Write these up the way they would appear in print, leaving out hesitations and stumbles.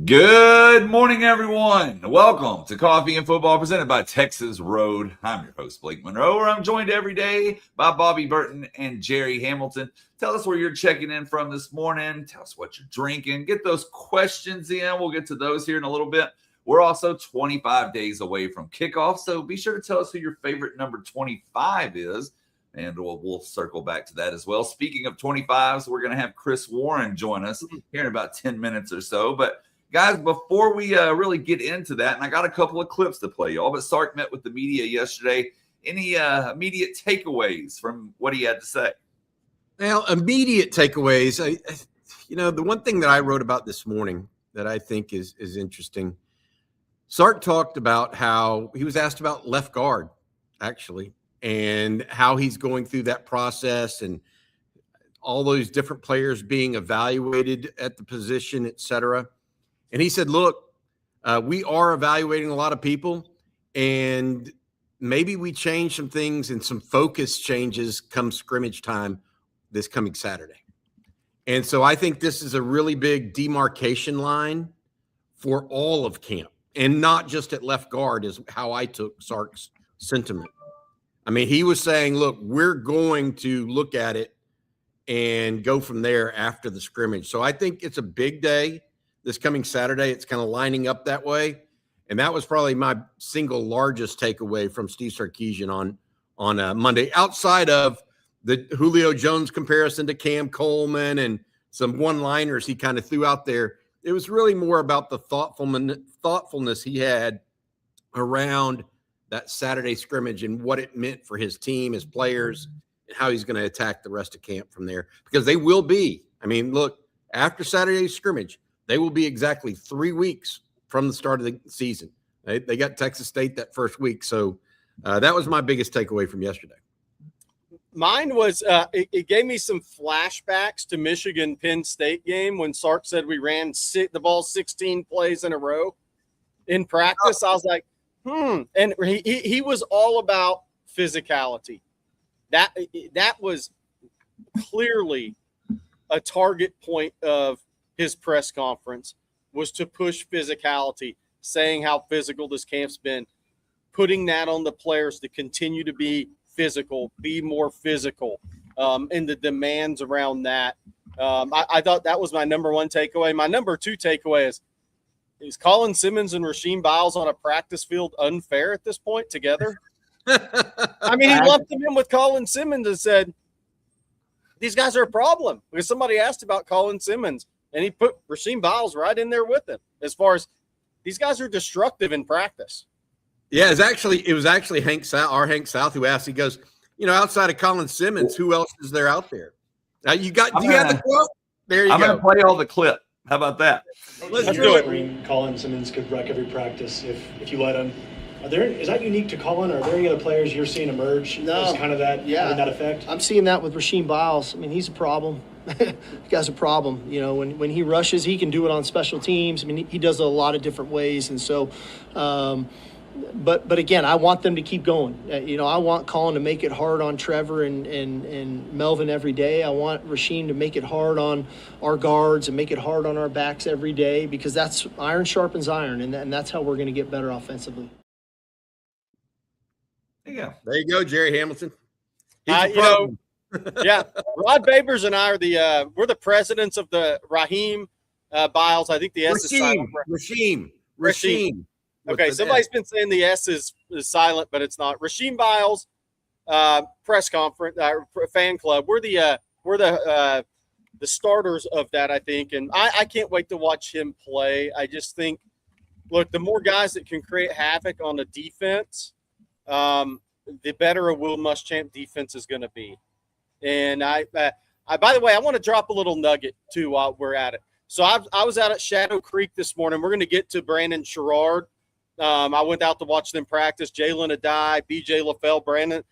Good morning, everyone. Welcome to Coffee and Football presented by Texas Road. I'm your host, Blake Monroe, where I'm joined every day by Bobby Burton and Jerry Hamilton. Tell us where you're checking in from this morning. Tell us what you're drinking. Get those questions in. We'll get to those here in a little bit. We're also 25 days away from kickoff, so be sure to tell us who your favorite number 25 is, and we'll circle back to that as well. Speaking of 25s, we're going to have Chris Warren join us here in about 10 minutes or so, but guys, before we really get into that, and I got a couple of clips to play y'all, but Sark met with the media yesterday. Any immediate takeaways from what he had to say? Well, immediate takeaways. The one thing that I wrote about this morning that I think is interesting, Sark talked about how he was asked about left guard, actually, and how he's going through that process and all those different players being evaluated at the position, et cetera. And he said, look, we are evaluating a lot of people, and maybe we change some things and some focus changes come scrimmage time this coming Saturday. And so I think this is a really big demarcation line for all of camp, and not just at left guard is how I took Sark's sentiment. I mean, he was saying, look, we're going to look at it and go from there after the scrimmage. So I think it's a big day. This coming Saturday, it's kind of lining up that way. And that was probably my single largest takeaway from Steve Sarkisian on Monday, outside of the Julio Jones comparison to Cam Coleman and some one-liners he kind of threw out there. It was really more about the thoughtfulness he had around that Saturday scrimmage and what it meant for his team, his players, and how he's going to attack the rest of camp from there. Because they will be, I mean, look, after Saturday's scrimmage, they will be exactly 3 weeks from the start of the season. They got Texas State that first week. So that was my biggest takeaway from yesterday. Mine was it gave me some flashbacks to Michigan-Penn State game when Sark said we ran the ball 16 plays in a row in practice. I was like, And he was all about physicality. That was clearly a target point of his press conference, was to push physicality, saying how physical this camp's been, putting that on the players to continue to be physical, be more physical, and the demands around that. I thought that was my number one takeaway. My number two takeaway is Colin Simmons and Rasheem Biles on a practice field unfair at this point together? I mean, he lumped them in with Colin Simmons and said, these guys are a problem, because somebody asked about Colin Simmons. And he put Rasheem Biles right in there with him as far as these guys are destructive in practice. Yeah, it was actually Hank South who asked. He goes, outside of Colin Simmons, who else is there out there? Now do you have the quote? There you go. I'm going to play all the clip. How about that? Let's do it. Colin Simmons could wreck every practice if you let him. Is that unique to Colin? Are there any other players you're seeing emerge as kind of that, having that effect? I'm seeing that with Rasheem Biles. I mean, he's a problem. The guy's a problem. When he rushes, he can do it on special teams. I mean, he does it a lot of different ways. And so, but again, I want them to keep going. I want Colin to make it hard on Trevor and Melvin every day. I want Rasheem to make it hard on our guards and make it hard on our backs every day, because that's iron sharpens iron, and that's how we're going to get better offensively. Yeah, there you go, Jerry Hamilton. Yeah, Rod Babers and I are we're the presidents of the Raheem Biles. I think the S is silent. Rasheem. Okay, somebody's been saying the S is silent, but it's not. Rasheem Biles press conference, fan club. We're the starters of that, I think, and I can't wait to watch him play. I just think, look, the more guys that can create havoc on the defense, the better a Will Muschamp defense is going to be. And I by the way, I want to drop a little nugget too while we're at it. So I was out at Shadow Creek this morning. We're going to get to Brandon Sherrard. I went out to watch them practice. Jalen Adai, BJ LaFell, Brandon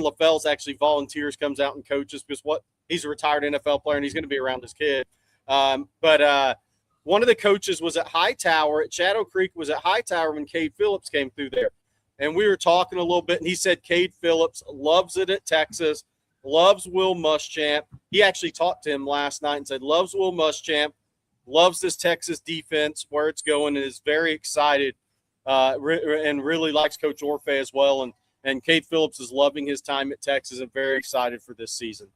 LaFell's actually volunteers, comes out and coaches because he's a retired NFL player and he's going to be around his kid. But one of the coaches was at Hightower at Shadow Creek, was at Hightower when Cade Phillips came through there. And we were talking a little bit, and he said Cade Phillips loves it at Texas, loves Will Muschamp. He actually talked to him last night and said loves Will Muschamp. loves this Texas defense, where it's going, and is very excited and really likes Coach Orfe as well. And Cade Phillips is loving his time at Texas and very excited for this season.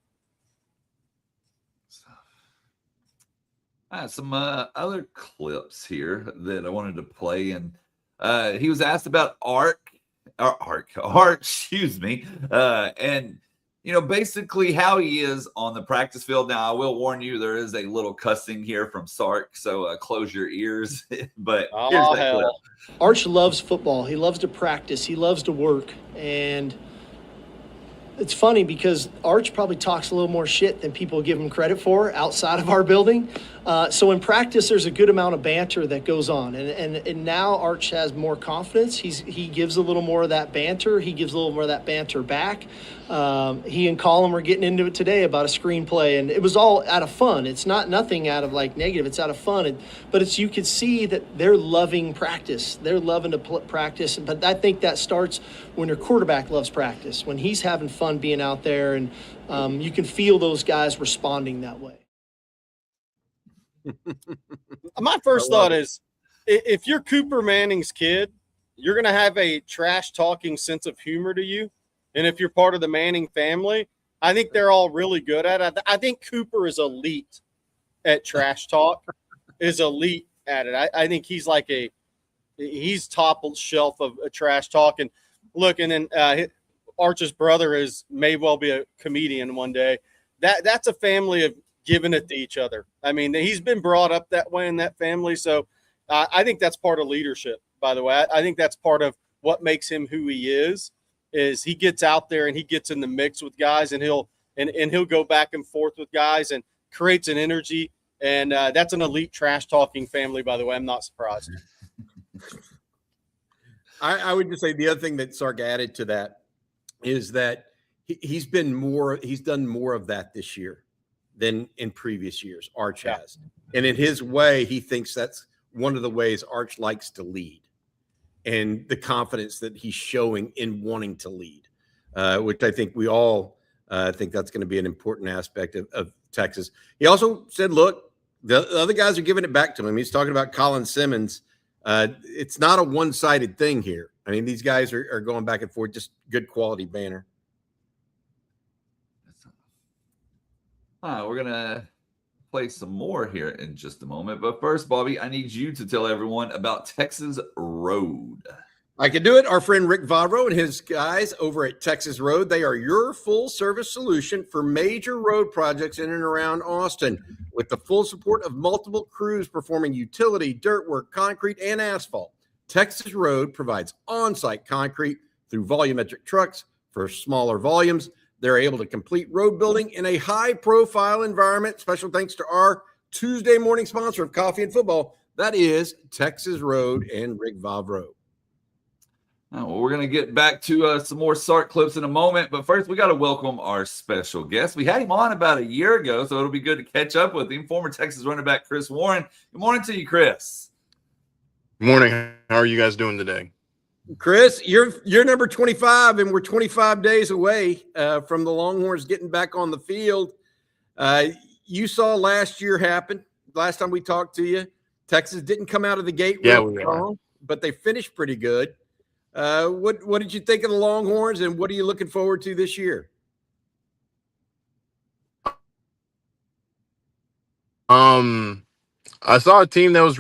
Some other clips here that I wanted to play, and he was asked about Art, excuse me, and basically how he is on the practice field. Now, I will warn you, there is a little cussing here from Sark, so close your ears. But here's that clip. Arch loves football. He loves to practice. He loves to work, and it's funny because Arch probably talks a little more shit than people give him credit for outside of our building. So in practice, there's a good amount of banter that goes on. And now Arch has more confidence. He gives a little more of that banter. He gives a little more of that banter back. He and Colin were getting into it today about a screenplay, and it was all out of fun. It's nothing out of like negative. It's out of fun. But you could see that they're loving practice. They're loving to practice. But I think that starts when your quarterback loves practice, when he's having fun being out there, and you can feel those guys responding that way. My first thought is, if you're Cooper Manning's kid, you're going to have a trash-talking sense of humor to you. And if you're part of the Manning family, I think they're all really good at it. I think Cooper is elite at trash talk, is elite at it. I think he's he's top shelf of trash talk. And look, and then Arch's brother may well be a comedian one day. That's a family of giving it to each other. I mean, he's been brought up that way in that family. So I think that's part of leadership, by the way. I think that's part of what makes him who he is he gets out there and he gets in the mix with guys, and he'll go back and forth with guys and creates an energy. And that's an elite trash talking family, by the way. I'm not surprised. I would just say the other thing that Sark added to that is that he's done more of that this year than in previous years. Arch has. And in his way, he thinks that's one of the ways Arch likes to lead, and the confidence that he's showing in wanting to lead, which I think we all think that's going to be an important aspect of Texas. He also said, look, the other guys are giving it back to him. He's talking about Colin Simmons. It's not a one-sided thing here. I mean, these guys are going back and forth, just good quality banner. We're going to play some more here in just a moment. But first, Bobby, I need you to tell everyone about Texas Road. I can do it. Our friend Rick Vavro and his guys over at Texas Road, they are your full-service solution for major road projects in and around Austin, with the full support of multiple crews performing utility, dirt work, concrete, and asphalt. Texas Road provides on-site concrete through volumetric trucks for smaller volumes. They're able to complete road building in a high-profile environment. Special thanks to our Tuesday morning sponsor of Coffee and Football. That is Texas Road and Rick Vavro. Well, we're going to get back to some more Sark clips in a moment. But first, we got to welcome our special guest. We had him on about a year ago, so it'll be good to catch up with him. Former Texas running back Chris Warren. Good morning to you, Chris. Good morning. How are you guys doing today? Chris, you're number 25, and we're 25 days away from the Longhorns getting back on the field. You saw last year happen. Last time we talked to you, Texas didn't come out of the gate strong, but they finished pretty good. What did you think of the Longhorns, and what are you looking forward to this year? I saw a team that was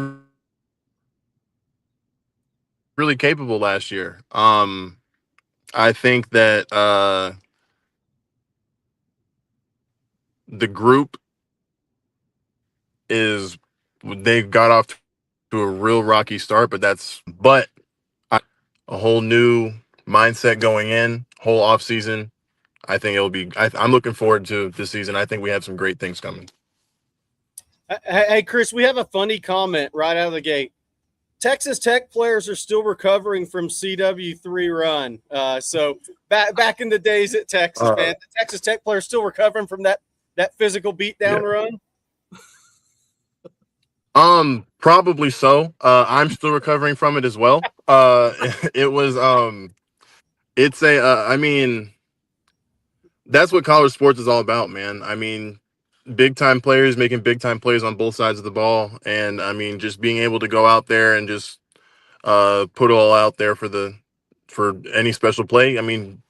really capable last year. I think that the group they got off to a real rocky start, but a whole new mindset going in, whole off season. I think it'll be. I'm looking forward to this season. I think we have some great things coming. Hey, Chris, we have a funny comment right out of the gate. Texas Tech players are still recovering from CW3 run. So back in the days at Texas, man, the Texas Tech players still recovering from that physical beatdown run. Probably so. I'm still recovering from it as well. It was I mean, that's what college sports is all about, man. I mean, big time players making big time plays on both sides of the ball, and I mean, just being able to go out there and just put it all out there for any special play. I mean,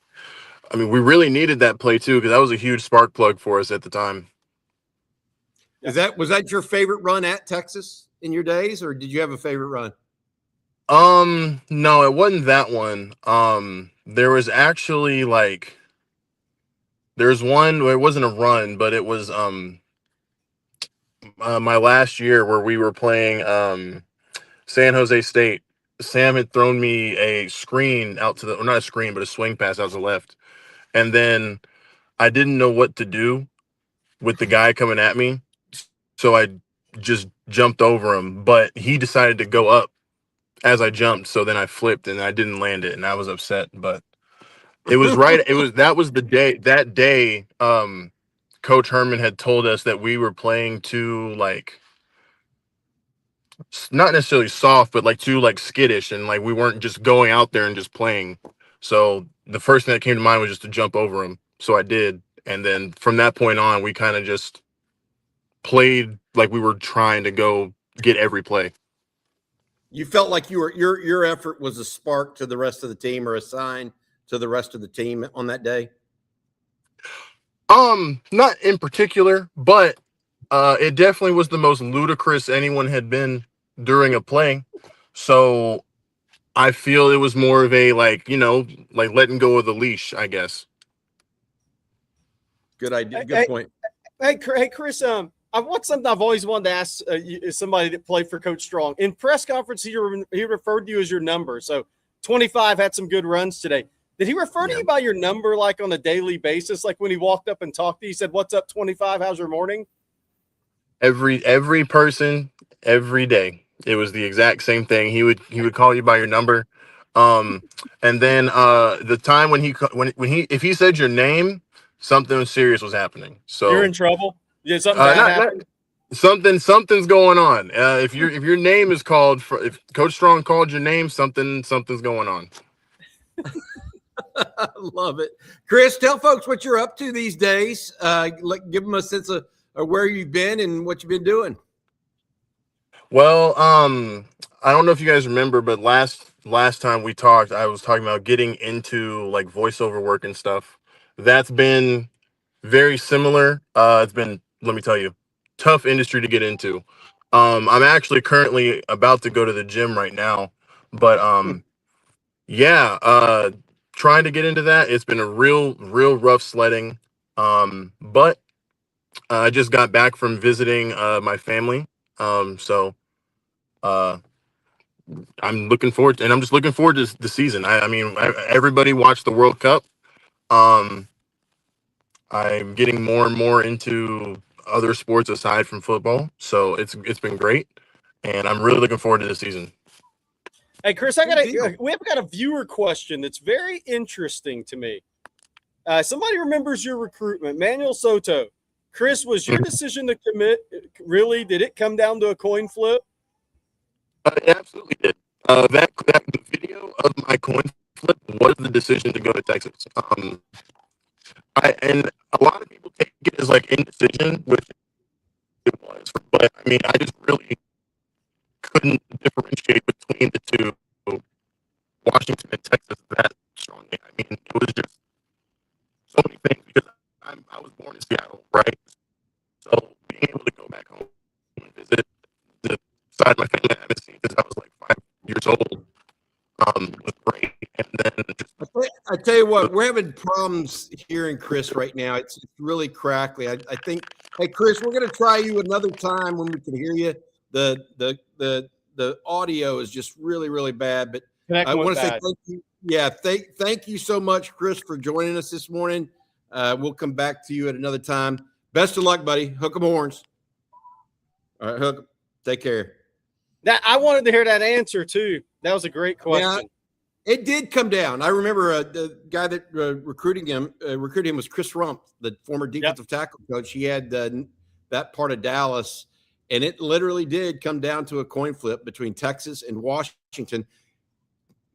we really needed that play too because that was a huge spark plug for us at the time. Was that your favorite run at Texas in your days, or did you have a favorite run? No, it wasn't that one. There was actually there's one where it wasn't a run, but it was my last year where we were playing San Jose State. Sam had thrown me a screen out to the, or not a screen, but a swing pass out to the left. And then I didn't know what to do with the guy coming at me. So I just jumped over him, but he decided to go up as I jumped. So then I flipped and I didn't land it and I was upset, but it was right. That was the day, Coach Herman had told us that we were playing too, not necessarily soft, but too skittish, and we weren't just going out there and just playing. So the first thing that came to mind was just to jump over him. So I did, and then from that point on, we kind of just played like we were trying to go get every play. You felt like your effort was a spark to the rest of the team, or a sign to the rest of the team on that day? Not in particular, but it definitely was the most ludicrous anyone had been during a play. So I feel it was more of a letting go of the leash, I guess. Good idea. Good point. Hey, Chris. I want something I've always wanted to ask somebody that played for Coach Strong. In press conference, he referred to you as your number. So 25 had some good runs today. Did he refer to you by your number on a daily basis? Like when he walked up and talked to you, he said, "What's up, 25? How's your morning?" Every person, every day, it was the exact same thing. He would call you by your number, and then the time when he if he said your name, something serious was happening. So you're in trouble. Yeah, something bad happened. Something's going on. If your name is called, if Coach Strong called your name, something's going on. I love it. Chris, tell folks what you're up to these days. Give them a sense of where you've been and what you've been doing. Well, I don't know if you guys remember, but last time we talked, I was talking about getting into voiceover work and stuff. That's been very similar. It's been, let me tell you, tough industry to get into. I'm actually currently about to go to the gym right now, but trying to get into that. It's been a real rough sledding. But I just got back from visiting my family. So I'm looking forward to, and I'm just looking forward to the season. I mean, everybody watched the World Cup. I'm getting more and more into other sports aside from football. So it's been great, and I'm really looking forward to the season. Hey, Chris, we have got a viewer question that's very interesting to me. Somebody remembers your recruitment, Manuel Soto. Chris, was your decision to commit, really, did it come down to a coin flip? It absolutely did. That the video of my coin flip was the decision to go to Texas. And a lot of people take it as indecision, which it was, but I mean, I just really couldn't differentiate between the two, Washington and Texas, that strongly. I mean, it was just so many things because I was born in Seattle, right? So being able to go back home and visit the side of my family I haven't seen since I was 5 years old was great. And then I tell you what, we're having problems hearing Chris right now. It's really crackly. I think, hey Chris, we're going to try you another time when we can hear you. The audio is just really bad. But I want to say thank you. Yeah, thank you so much, Chris, for joining us this morning. We'll come back to you at another time. Best of luck, buddy. Hook 'em horns. All right, Hook 'em. Take care. I wanted to hear that answer too. That was a great question. Yeah, it did come down. I remember the guy that recruited him was Chris Rump, the former defensive tackle coach. He had that part of Dallas, and it literally did come down to a coin flip between Texas and Washington.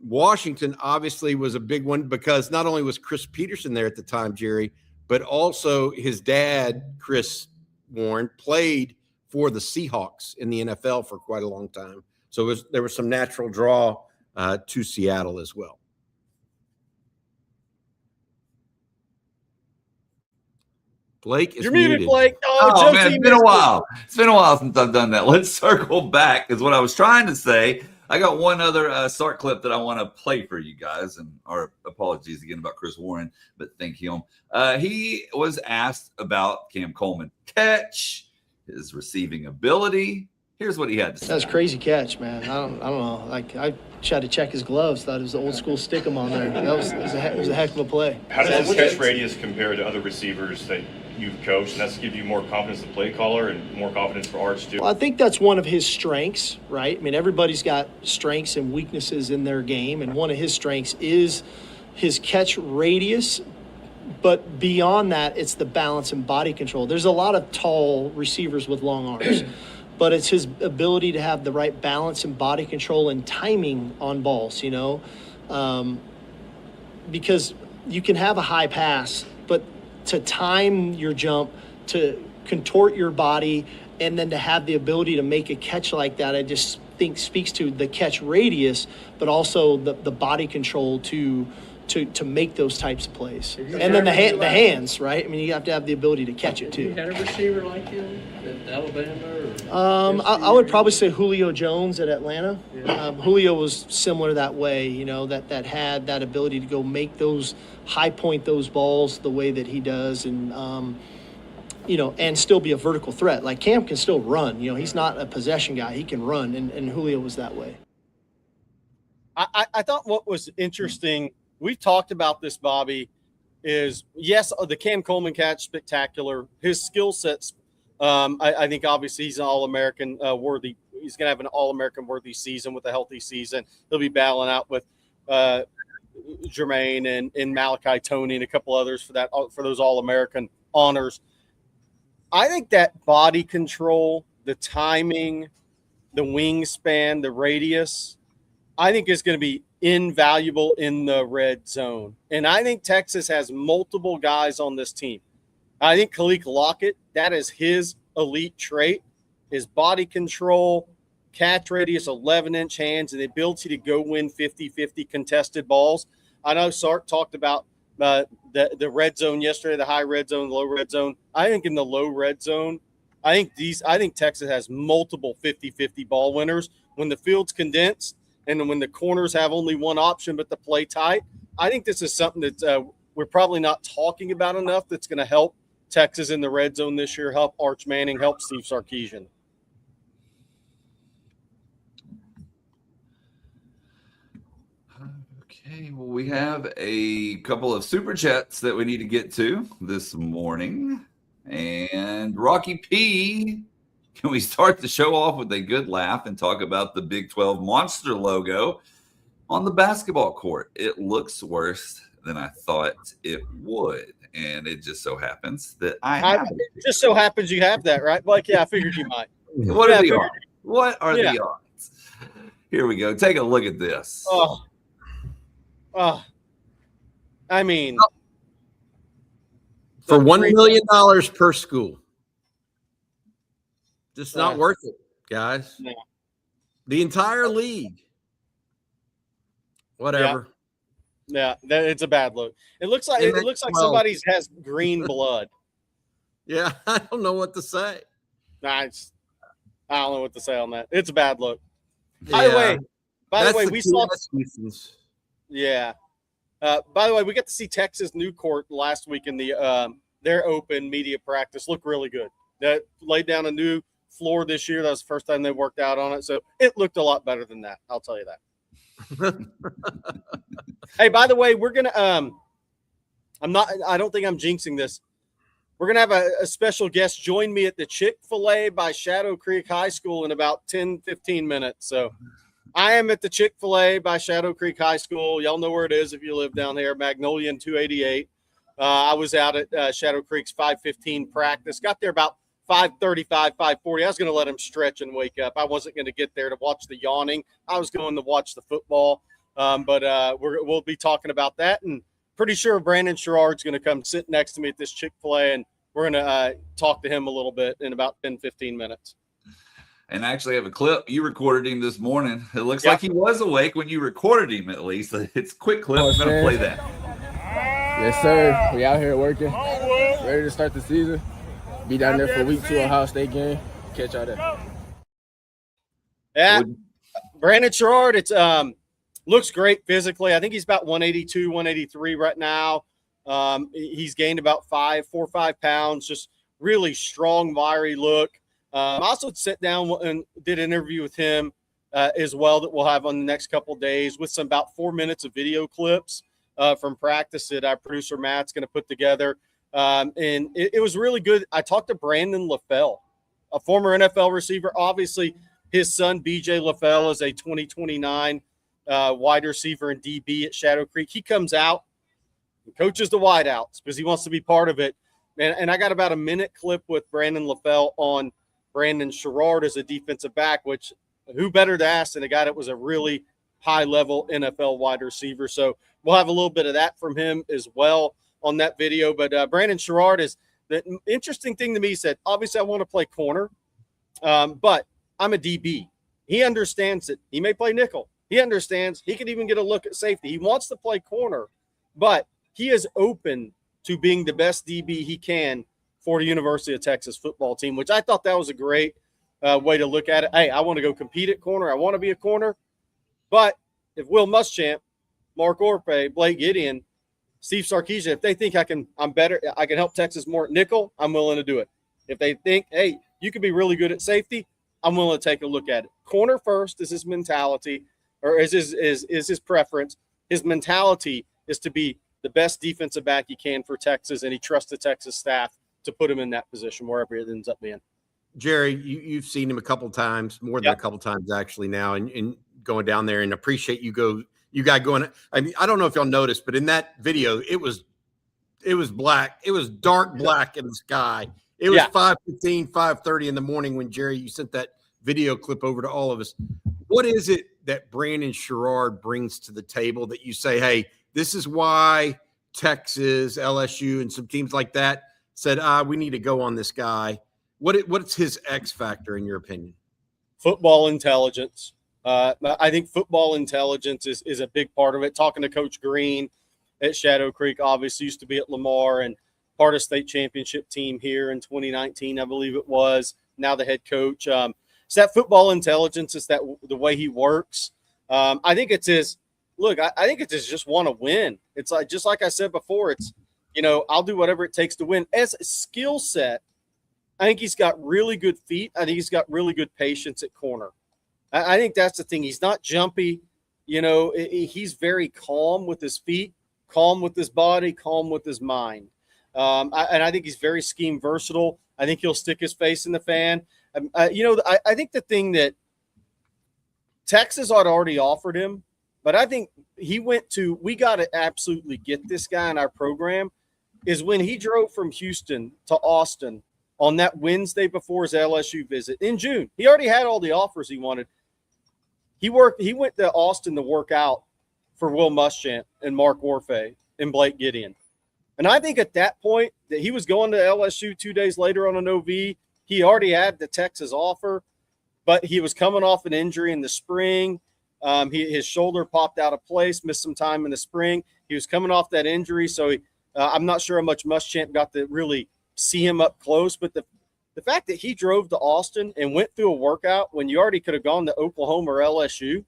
Washington obviously was a big one because not only was Chris Peterson there at the time, Jerry, but also his dad, Chris Warren, played for the Seahawks in the NFL for quite a long time. So there was some natural draw to Seattle as well. Blake is You're muted, muted. Blake. Oh, man, it's been a missed while. It's been a while since I've done that. Let's circle back, is what I was trying to say. I got one other Sark clip that I want to play for you guys, and our apologies again about Chris Warren, but thank him. He was asked about Cam Coleman catch, his receiving ability. Here's what he had to say. That was a crazy catch, man. I don't know. Like, I tried to check his gloves. Thought it was the old school stick 'em on there. It was a heck of a play. How does his catch radius compare to other receivers that you've coached? And that's give you more confidence as a play caller and more confidence for Arch too? Well, I think that's one of his strengths, right? I mean, everybody's got strengths and weaknesses in their game, and one of his strengths is his catch radius. But beyond that, it's the balance and body control. There's a lot of tall receivers with long arms. But it's his ability to have the right balance and body control and timing on balls, because you can have a high pass, but to time your jump, to contort your body, and then to have the ability to make a catch like that, I just think speaks to the catch radius, but also the body control to make those types of plays. And then the hands, right? I mean, you have to have the ability to catch it too. You had a receiver like him at Alabama? I would probably say Julio Jones at Atlanta. Yeah. Julio was similar that way, that had that ability to go make those high point those balls the way that he does, and and still be a vertical threat. Like Cam can still run. He's not a possession guy. He can run, and Julio was that way. I thought what was interesting, we've talked about this, Bobby, is yes, the Cam Coleman catch, spectacular. His skill sets, I think obviously he's an All-American worthy. He's going to have an All-American worthy season with a healthy season. He'll be battling out with Jermaine and Malachi Toney and a couple others for those All-American honors. I think that body control, the timing, the wingspan, the radius, I think is going to be invaluable in the red zone. And I think Texas has multiple guys on this team. I think Khalil Lockett, that is his elite trait, his body control, catch radius, 11-inch hands, and the ability to go win 50-50 contested balls. I know Sark talked about the red zone yesterday, the high red zone, the low red zone. I think in the low red zone, I think Texas has multiple 50-50 ball winners. When the field's condensed and when the corners have only one option but the play tight, I think this is something that we're probably not talking about enough that's going to help Texas in the red zone this year, help Arch Manning, help Steve Sarkisian. Okay, well, we have a couple of super chats that we need to get to this morning. And Rocky P, can we start the show off with a good laugh and talk about the Big 12 monster logo on the basketball court? It looks worse than I thought it would. And it just so happens that I have it. It just so happens you have that, right? Like, yeah, I figured you might. What are the odds? What are the odds? Here we go. Take a look at this. I mean, for $1 million per school. Just not worth it, guys. No. The entire league. Whatever. Yeah, it's a bad look. It looks like somebody has green blood. Yeah, I don't know what to say. I don't know what to say on that. It's a bad look. Yeah. By the way, we saw. Yeah. By the way, we got to see Texas new court last week in their open media practice. Looked really good. That laid down a new floor this year. That was the first time they worked out on it, so it looked a lot better than that. I'll tell you that. Hey, by the way, we're gonna. I don't think I'm jinxing this. We're gonna have a special guest join me at the Chick-fil-A by Shadow Creek High School in about 10-15 minutes. So. I am at the Chick-fil-A by Shadow Creek High School. Y'all know where it is if you live down there, Magnolia and 288. I was out at Shadow Creek's 5:15 practice. Got there about 5:35, 5:40. I was going to let him stretch and wake up. I wasn't going to get there to watch the yawning. I was going to watch the football. But we'll be talking about that. And pretty sure Brandon Sherrard's going to come sit next to me at this Chick-fil-A and we're gonna talk to him a little bit in about 10-15 minutes. And I actually have a clip. You recorded him this morning. It looks Yeah. like he was awake when you recorded him, at least. It's a quick clip. I'm going to play that. Yes, sir. We out here working, ready to start the season. Be down there for week 2 Ohio State game. Catch y'all there. Yeah, Brandon Sherrard, it's looks great physically. I think he's about 182, 183 right now. He's gained about 4 or 5 pounds. Just really strong, wiry look. I also sat down and did an interview with him as well that we'll have on the next couple of days with some about 4 minutes of video clips from practice that our producer Matt's going to put together. And it was really good. I talked to Brandon LaFell, a former NFL receiver. Obviously, his son, BJ LaFell, is a 2029 wide receiver and DB at Shadow Creek. He comes out and coaches the wideouts because he wants to be part of it. And I got about a minute clip with Brandon LaFell on Brandon Sherrard as a defensive back, which who better to ask than a guy that was a really high-level NFL wide receiver. So we'll have a little bit of that from him as well on that video. But Brandon Sherrard is the interesting thing to me. He said, obviously, I want to play corner, but I'm a DB. He understands it. He may play nickel. He understands. He could even get a look at safety. He wants to play corner, but he is open to being the best DB he can for the University of Texas football team, which I thought that was a great way to look at it. Hey, I want to go compete at corner. I want to be a corner. But if Will Muschamp, Mark Orfe, Blake Gideon, Steve Sarkisian, if they think I'm better, I can help Texas more at nickel, I'm willing to do it. If they think, hey, you could be really good at safety, I'm willing to take a look at it. Corner first is his mentality, or is his preference. His mentality is to be the best defensive back he can for Texas, and he trusts the Texas staff to put him in that position wherever it ends up being. Jerry, you've seen him a couple times, more than a couple times actually now, and going down there, and appreciate you guys going. I mean, I don't know if y'all noticed, but in that video, it was black. It was dark black in the sky. It was 5:15, 5:30 in the morning when Jerry, you sent that video clip over to all of us. What is it that Brandon Sherrard brings to the table that you say, hey, this is why Texas, LSU, and some teams like that said, we need to go on this guy? What's his X factor in your opinion? Football intelligence. I think football intelligence is a big part of it. Talking to Coach Green at Shadow Creek, obviously used to be at Lamar and part of state championship team here in 2019, I believe it was. Now the head coach. It's that football intelligence. It's that the way he works. I think it's his look. I think it's his just want to win. It's like just like I said before. It's I'll do whatever it takes to win. As a skill set, I think he's got really good feet. I think he's got really good patience at corner. I think that's the thing. He's not jumpy. He's very calm with his feet, calm with his body, calm with his mind. And I think he's very scheme versatile. I think he'll stick his face in the fan. I think the thing that Texas had already offered him, but I think we got to absolutely get this guy in our program, is when he drove from Houston to Austin on that Wednesday before his LSU visit in June. He already had all the offers he wanted. He went to Austin to work out for Will Muschamp and Mark Orfe and Blake Gideon. And I think at that point that he was going to LSU 2 days later on an OV. He already had the Texas offer, but he was coming off an injury in the spring. His shoulder popped out of place, missed some time in the spring. He was coming off that injury, so I'm not sure how much Muschamp got to really see him up close. But the fact that he drove to Austin and went through a workout when you already could have gone to Oklahoma or LSU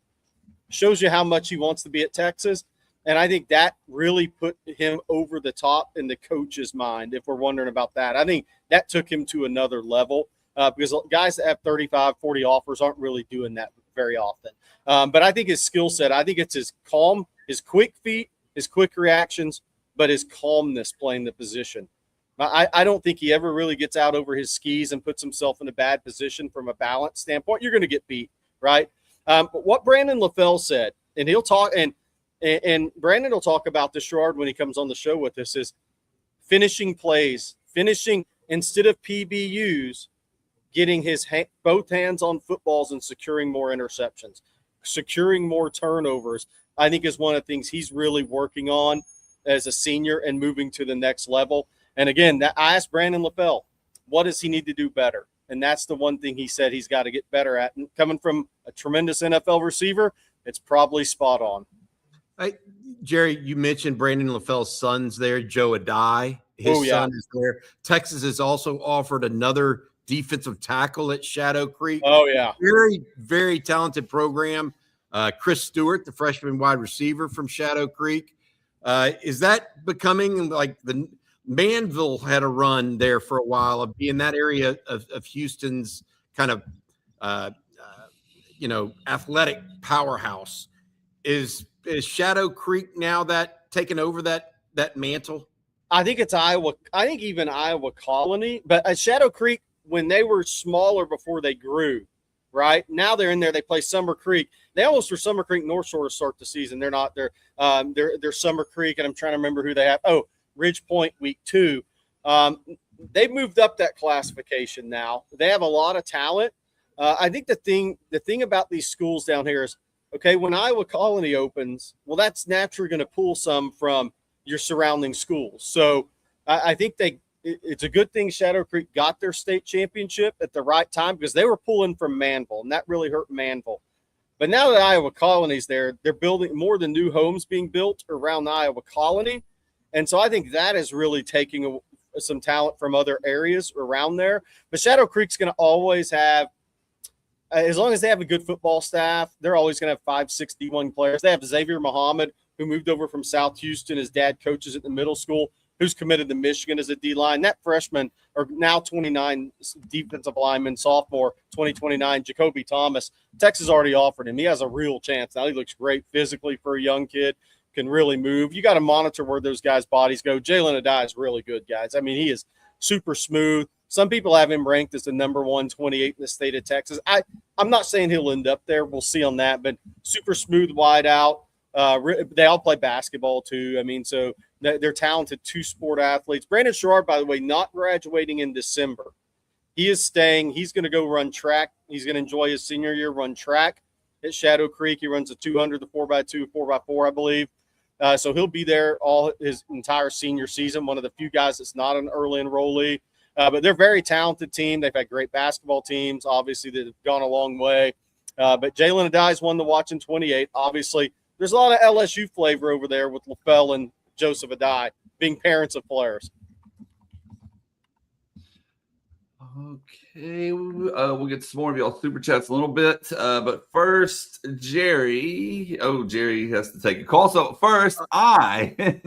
shows you how much he wants to be at Texas. And I think that really put him over the top in the coach's mind, if we're wondering about that. I think that took him to another level because guys that have 35, 40 offers aren't really doing that very often. But I think his skill set, I think it's his calm, his quick feet, his quick reactions, but his calmness playing the position. I don't think he ever really gets out over his skis and puts himself in a bad position from a balance standpoint. You're going to get beat, right? But what Brandon LaFell said, and he'll talk, and Brandon will talk about this, Sherrard, when he comes on the show with us, is finishing plays, finishing instead of PBUs, getting his both hands on footballs and securing more interceptions, securing more turnovers, I think is one of the things he's really working on as a senior and moving to the next level. And again, I asked Brandon LaFell, what does he need to do better? And that's the one thing he said he's got to get better at. And coming from a tremendous NFL receiver, it's probably spot on. Jerry, you mentioned Brandon LaFell's son's there, Joe Adai. His son is there. Texas has also offered another defensive tackle at Shadow Creek. Oh, yeah. Very, very talented program. Chris Stewart, the freshman wide receiver from Shadow Creek. Is that becoming like the Manville had a run there for a while of being that area of Houston's kind of, athletic powerhouse? Is Shadow Creek now that taken over that mantle? I think it's Iowa. I think even Iowa Colony, but at Shadow Creek, when they were smaller before they grew, right? Now they're in there. They play Summer Creek. They almost were Summer Creek North Shore to start the season. They're not. They're Summer Creek, and I'm trying to remember who they have. Oh, Ridge Point week 2. They've moved up that classification now. They have a lot of talent. I think the thing about these schools down here is, okay, when Iowa Colony opens, well, that's naturally going to pull some from your surrounding schools. So I think it's a good thing Shadow Creek got their state championship at the right time, because they were pulling from Manville, and that really hurt Manville. But now that Iowa Colony's there, they're building more than new homes being built around Iowa Colony. And so I think that is really taking some talent from other areas around there. But Shadow Creek's going to always have, as long as they have a good football staff, they're always going to have 5-6 D1 players. They have Xavier Muhammad, who moved over from South Houston. His dad coaches at the middle school, who's committed to Michigan as a D-line. That freshman, or now 29 defensive lineman, sophomore, 2029, Jacoby Thomas, Texas already offered him. He has a real chance. Now he looks great physically for a young kid, can really move. You got to monitor where those guys' bodies go. Jalen Adai is really good, guys. I mean, he is super smooth. Some people have him ranked as the number 128 in the state of Texas. I'm not saying he'll end up there. We'll see on that, but super smooth wide out. They all play basketball too. I mean, so they're talented two-sport athletes. Brandon Sherrard, by the way, not graduating in December. He is staying. He's going to go run track. He's going to enjoy his senior year, run track at Shadow Creek. He runs the 200, the 4x2, 4x4, I believe. So he'll be there all his entire senior season, one of the few guys that's not an early enrollee. But they're a very talented team. They've had great basketball teams, obviously, that have gone a long way. But Jalen Adai is one to watch in 28. Obviously, there's a lot of LSU flavor over there with LaFell and Joseph Adai being parents of players. Okay, we'll get some more of y'all super chats in a little bit. But first, Jerry. Oh, Jerry has to take a call. So first, I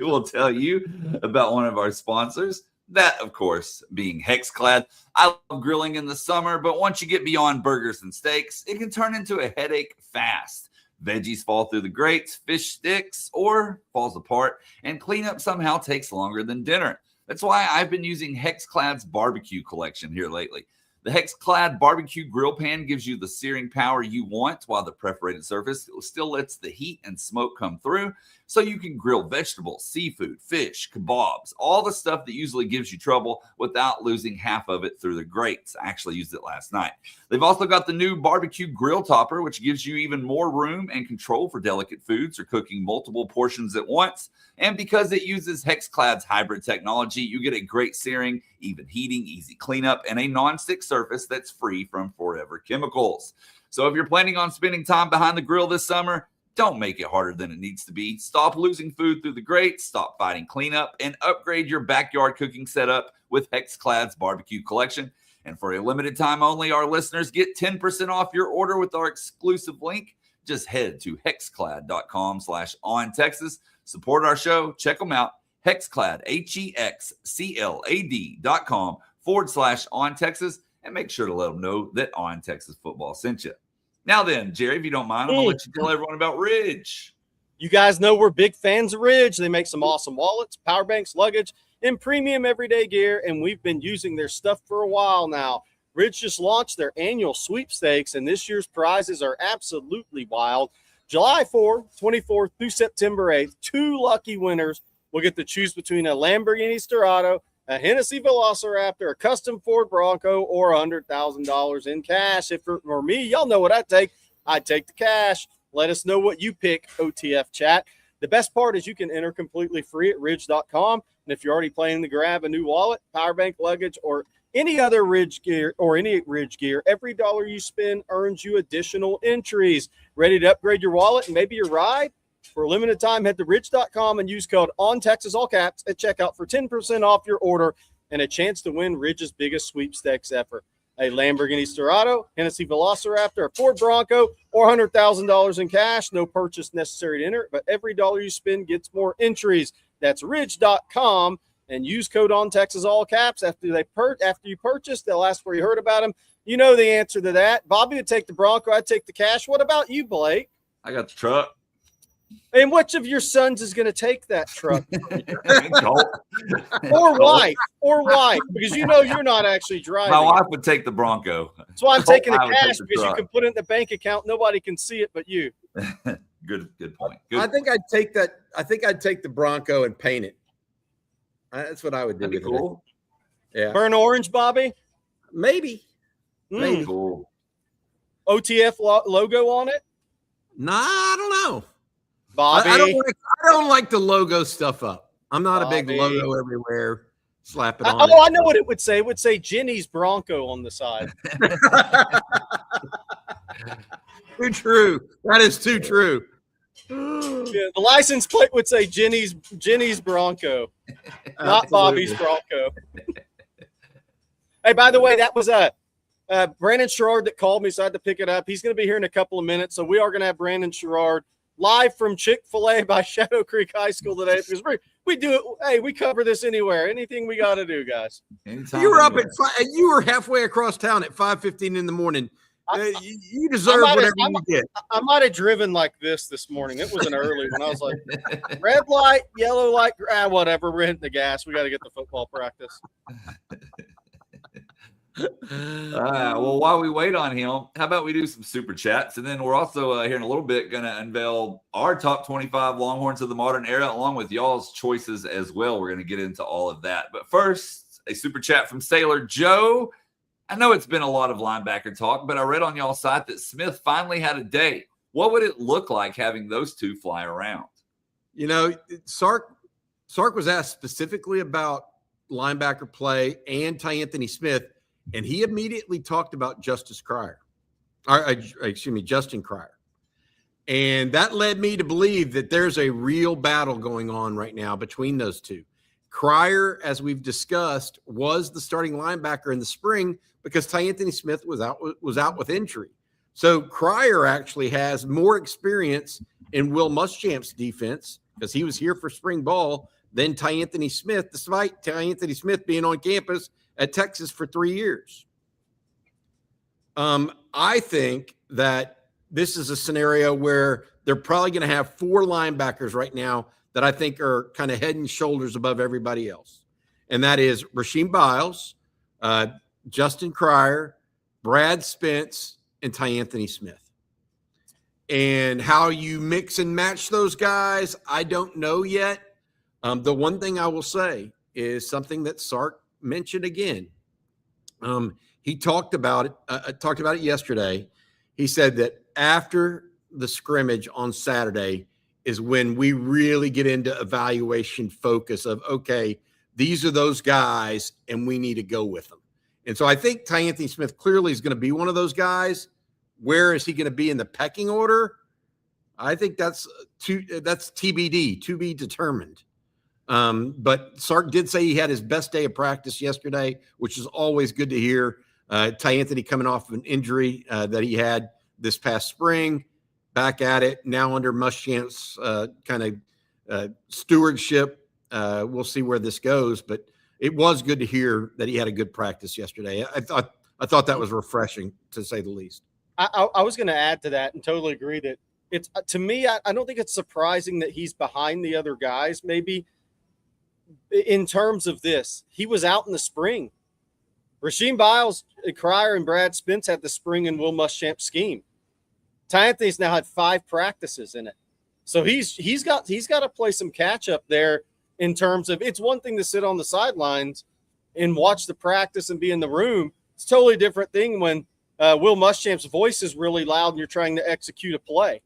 will tell you about one of our sponsors. That, of course, being HexClad. I love grilling in the summer, but once you get beyond burgers and steaks, it can turn into a headache fast. Veggies fall through the grates, fish sticks, or falls apart, and cleanup somehow takes longer than dinner. That's why I've been using HexClad's barbecue collection here lately. The HexClad barbecue grill pan gives you the searing power you want, while the perforated surface still lets the heat and smoke come through, so you can grill vegetables, seafood, fish, kebabs, all the stuff that usually gives you trouble without losing half of it through the grates. I actually used it last night. They've also got the new barbecue grill topper, which gives you even more room and control for delicate foods or cooking multiple portions at once. And because it uses HexClad's hybrid technology, you get a great searing, even heating, easy cleanup, and a non-stick surface that's free from forever chemicals. So if you're planning on spending time behind the grill this summer, don't make it harder than it needs to be. Stop losing food through the grates, stop fighting cleanup, and upgrade your backyard cooking setup with HexClad's barbecue collection. And for a limited time only, our listeners get 10% off your order with our exclusive link. Just head to hexclad.com/ontexas. Support our show. Check them out. HexClad, HEXCLAD.com/ontexas. And make sure to let them know that On Texas Football sent you. Now then, Jerry, if you don't mind, I'm going to let you tell everyone about Ridge. You guys know we're big fans of Ridge. They make some awesome wallets, power banks, luggage, and premium everyday gear, and we've been using their stuff for a while now. Ridge just launched their annual sweepstakes, and this year's prizes are absolutely wild. July 4th, 24th through September 8th, 2 lucky winners will get to choose between a Lamborghini Sterrato, a Hennessy Velociraptor, a custom Ford Bronco, or $100,000 in cash. If it were me, y'all know what I'd take. I'd take the cash. Let us know what you pick, OTF chat. The best part is you can enter completely free at ridge.com. And if you're already planning to grab a new wallet, power bank, luggage, or any other Ridge gear, every dollar you spend earns you additional entries. Ready to upgrade your wallet and maybe your ride? For a limited time, head to ridge.com and use code ONTexas, all caps, at checkout for 10% off your order and a chance to win Ridge's biggest sweepstakes ever. A Lamborghini Storado, Hennessy Velociraptor, a Ford Bronco, or $100,000 in cash. No purchase necessary to enter, but every dollar you spend gets more entries. That's ridge.com, and use code ONTexas, all caps. After you purchase, they'll ask where you heard about them. You know the answer to that. Bobby would take the Bronco. I'd take the cash. What about you, Blake? I got the truck. And which of your sons is going to take that truck? Colt. or wife, because you know you're not actually driving. My wife would take the Bronco. That's why I'm taking the I would cash, take the because truck. you can put it in the bank account. Nobody can see it but you. Good point. Good. I think I'd take that. I think I'd take the Bronco and paint it. That's what I would do. That'd be with cool. it. Yeah, Burn orange, Bobby? maybe. Mm. Cool. OTF logo on it? Nah, I don't know. Bobby? I don't like the logo stuff up. I'm not a big Bobby. logo everywhere. Slap it on. I know what it would say. It would say Jenny's Bronco on the side. Too true. That is too true. Yeah, the license plate would say Jenny's Bronco, not Bobby's Bronco. Hey, by the way, that was Brandon Sherrard that called me, so I had to pick it up. He's going to be here in a couple of minutes, so we are going to have Brandon Sherrard live from Chick-fil-A by Shadow Creek High School today, because we do it. Hey, we cover this anywhere. Anything we got to do, guys. Anytime, You were up anywhere. you were halfway across town at 5:15 in the morning. You deserve whatever you get. I might have driven like this morning. It was an early one. I was like, red light, yellow light, whatever. We're hitting the gas. We got to get to football practice. Well, while we wait on him, how about we do some super chats? And then we're also here in a little bit going to unveil our top 25 Longhorns of the modern era, along with y'all's choices as well. We're going to get into all of that. But first, a super chat from Sailor Joe. I know it's been a lot of linebacker talk, but I read on y'all's site that Smith finally had a day. What would it look like having those two fly around? You know, Sark was asked specifically about linebacker play and Anthony Smith, and he immediately talked about Justin Cryer. And that led me to believe that there's a real battle going on right now between those two. Cryer, as we've discussed, was the starting linebacker in the spring because Anthony Smith was out with injury. So Cryer actually has more experience in Will Muschamp's defense because he was here for spring ball than Anthony Smith, despite Anthony Smith being on campus at Texas for 3 years. I think that this is a scenario where they're probably going to have 4 linebackers right now that I think are kind of head and shoulders above everybody else. And that is Rasheem Biles, Justin Cryer, Brad Spence, and Anthony Smith. And how you mix and match those guys, I don't know yet. The one thing I will say is something that Sark mentioned again. He talked about it yesterday. He said that after the scrimmage on Saturday is when we really get into evaluation focus of, okay, these are those guys and we need to go with them. And so I think Anthony Smith clearly is going to be one of those guys. Where is he going to be in the pecking order? I think that's TBD, to be determined. But Sark did say he had his best day of practice yesterday, which is always good to hear. Anthony coming off of an injury that he had this past spring, back at it now under Muschamp's kind of stewardship. We'll see where this goes, but it was good to hear that he had a good practice yesterday. I thought that was refreshing, to say the least. I was going to add to that and totally agree that it's, to me, I don't think it's surprising that he's behind the other guys. Maybe in terms of this, he was out in the spring. Rasheem Biles, Cryer, and Brad Spence had the spring and Will Muschamp scheme. Anthony's now had 5 practices in it. So he's got to play some catch up there in terms of, it's one thing to sit on the sidelines and watch the practice and be in the room. It's a totally different thing when Will Muschamp's voice is really loud and you're trying to execute a play.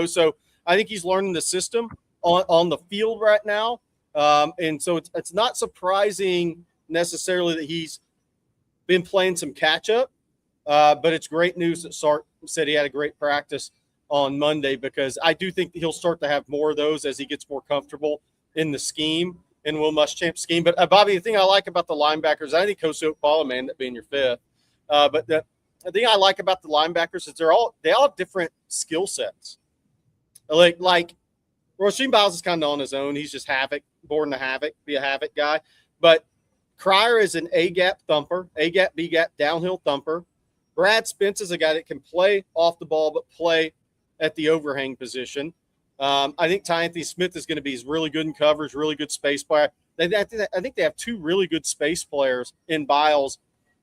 So I think he's learning the system. on the field right now. And so it's not surprising necessarily that he's been playing some catch up, but it's great news that Sark said he had a great practice on Monday, because I do think he'll start to have more of those as he gets more comfortable in the scheme, in Will Muschamp's scheme. But Bobby, the thing I like about the linebackers, I think Kosi Okpala, man, that being your fifth, but the thing I like about the linebackers is they all have different skill sets. Like Rasheem Biles is kind of on his own. He's just havoc, born to havoc, be a havoc guy. But Cryer is an A-gap thumper, A-gap, B-gap, downhill thumper. Brad Spence is a guy that can play off the ball but play at the overhang position. I think Ty Anthony Smith is going to be really good in coverage, really good space player. I think they have two really good space players in Biles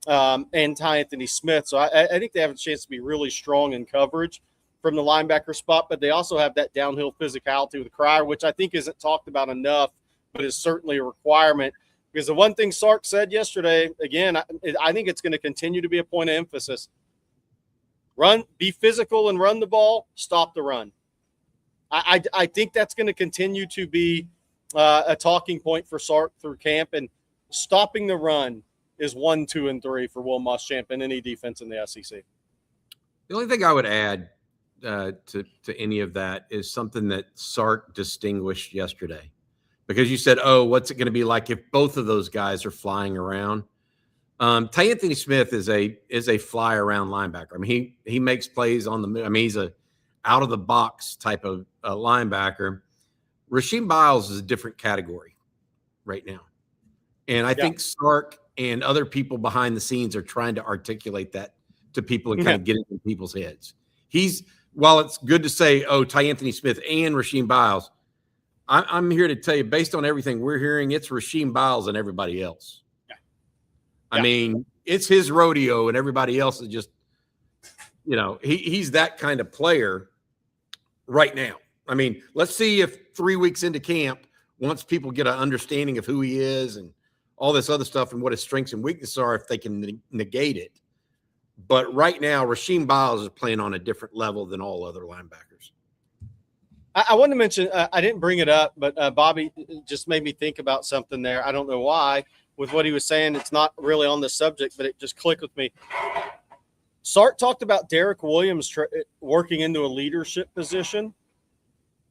and Ty Anthony Smith. So I think they have a chance to be really strong in coverage from the linebacker spot, but they also have that downhill physicality with Cryer, which I think isn't talked about enough, but is certainly a requirement. Because the one thing Sark said yesterday, again, I think it's going to continue to be a point of emphasis. Be physical and run the ball, stop the run. I think that's going to continue to be a talking point for Sark through camp, and stopping the run is 1, 2, and 3 for Will Muschamp and any defense in the SEC. The only thing I would add to any of that is something that Sark distinguished yesterday, because you said, "Oh, what's it going to be like if both of those guys are flying around?" Ty Anthony Smith is a fly around linebacker. I mean, he makes plays on the. I mean, he's a out of the box type of linebacker. Rasheem Biles is a different category right now, and I think Sark and other people behind the scenes are trying to articulate that to people and kind of get into people's heads. While it's good to say, "Oh, Ty Anthony Smith and Rasheem Biles," I'm here to tell you, based on everything we're hearing, it's Rasheem Biles and everybody else. I mean, it's his rodeo, and everybody else is just, he's that kind of player right now. I mean, let's see if 3 weeks into camp, once people get an understanding of who he is and all this other stuff and what his strengths and weaknesses are, if they can negate it. But right now, Rasheem Biles is playing on a different level than all other linebackers. I wanted to mention, I didn't bring it up, but Bobby just made me think about something there. I don't know why. With what he was saying, it's not really on the subject, but it just clicked with me. Sark talked about Derek Williams working into a leadership position.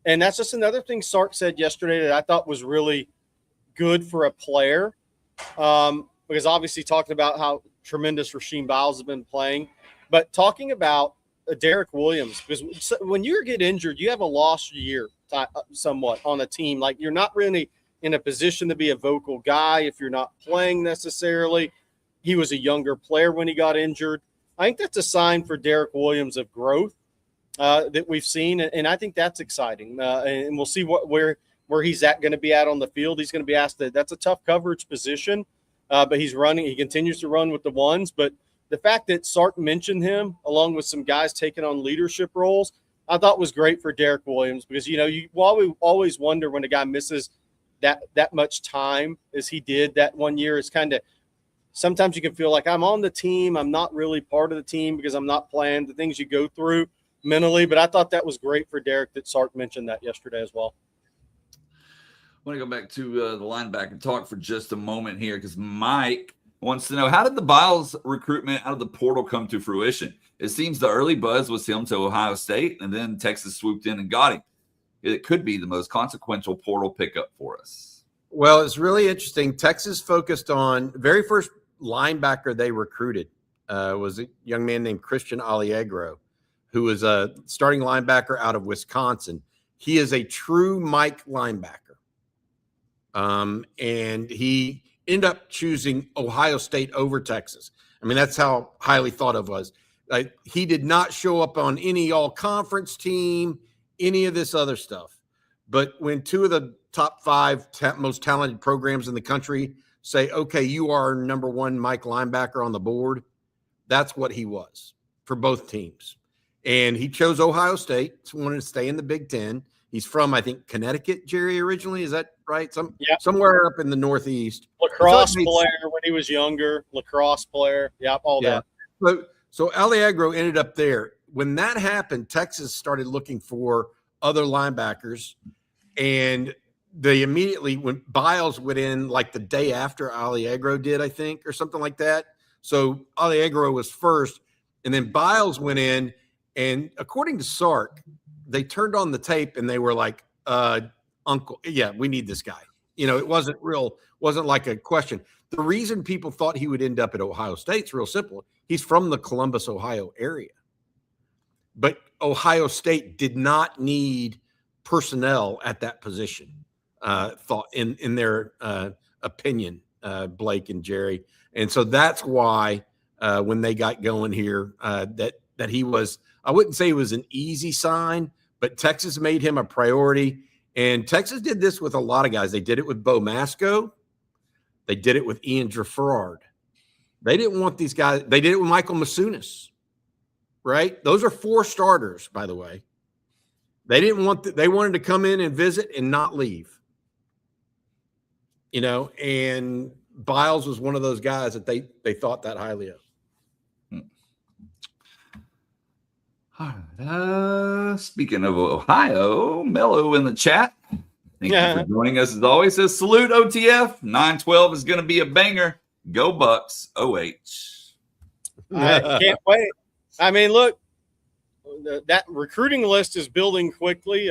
And that's just another thing Sark said yesterday that I thought was really good for a player. Because obviously talking about how tremendous Rasheem Biles has been playing, but talking about Derek Williams, because when you get injured, you have a lost year somewhat on a team. Like, you're not really in a position to be a vocal guy if you're not playing necessarily. He was a younger player when he got injured. I think that's a sign for Derek Williams of growth that we've seen, and I think that's exciting. And we'll see where he's going to be at on the field. He's going to be asked that's a tough coverage position, but he's running. He continues to run with the ones. But the fact that Sark mentioned him along with some guys taking on leadership roles, I thought was great for Derek Williams, because you always wonder when a guy misses that much time as he did that 1 year. It's kind of, sometimes you can feel like I'm on the team, I'm not really part of the team because I'm not playing, the things you go through mentally. But I thought that was great for Derek that Sark mentioned that yesterday as well. I want to go back to the linebacker talk for just a moment here, because Mike wants to know, how did the Biles recruitment out of the portal come to fruition? It seems the early buzz was him to Ohio State, and then Texas swooped in and got him. It could be the most consequential portal pickup for us. Well, it's really interesting. Texas focused on very first linebacker they recruited was a young man named Christian Alliegro, who was a starting linebacker out of Wisconsin. He is a true Mike linebacker. And he ended up choosing Ohio State over Texas. I mean, that's how highly thought of was. He did not show up on any all-conference team, any of this other stuff. But when two of the top 5 most talented programs in the country say, okay, you are number one Mike linebacker on the board, that's what he was for both teams. And he chose Ohio State. He wanted to stay in the Big Ten. He's from, I think, Connecticut, Jerry, originally. Is that right? Somewhere up in the Northeast. Lacrosse player when he was younger. Lacrosse player. Yep, all that. So Alliegro ended up there. When that happened, Texas started looking for other linebackers. And they immediately, when Biles went in like the day after Allegro did, I think, or something like that. So Allegro was first, and then Biles went in, and according to Sark, they turned on the tape and they were like, Uncle, yeah, we need this guy. It wasn't like a question. The reason people thought he would end up at Ohio State's real simple. He's from the Columbus, Ohio area. But Ohio State did not need personnel at that position, thought in their opinion, Blake and Jerry. And so that's why when they got going here, that he was, I wouldn't say it was an easy sign, but Texas made him a priority. And Texas did this with a lot of guys. They did it with Bo Masco. They did it with Ian Gerard. They didn't want these guys. They did it with Michael Masunis, right? Those are 4 starters, by the way. They didn't want they wanted to come in and visit and not leave. And Biles was one of those guys that they thought that highly of. Speaking of Ohio, Mello in the chat. Thank you for joining us as always. Says salute OTF. 9-12 is going to be a banger. Go Bucks. OH. I can't wait. I mean, look, that recruiting list is building quickly.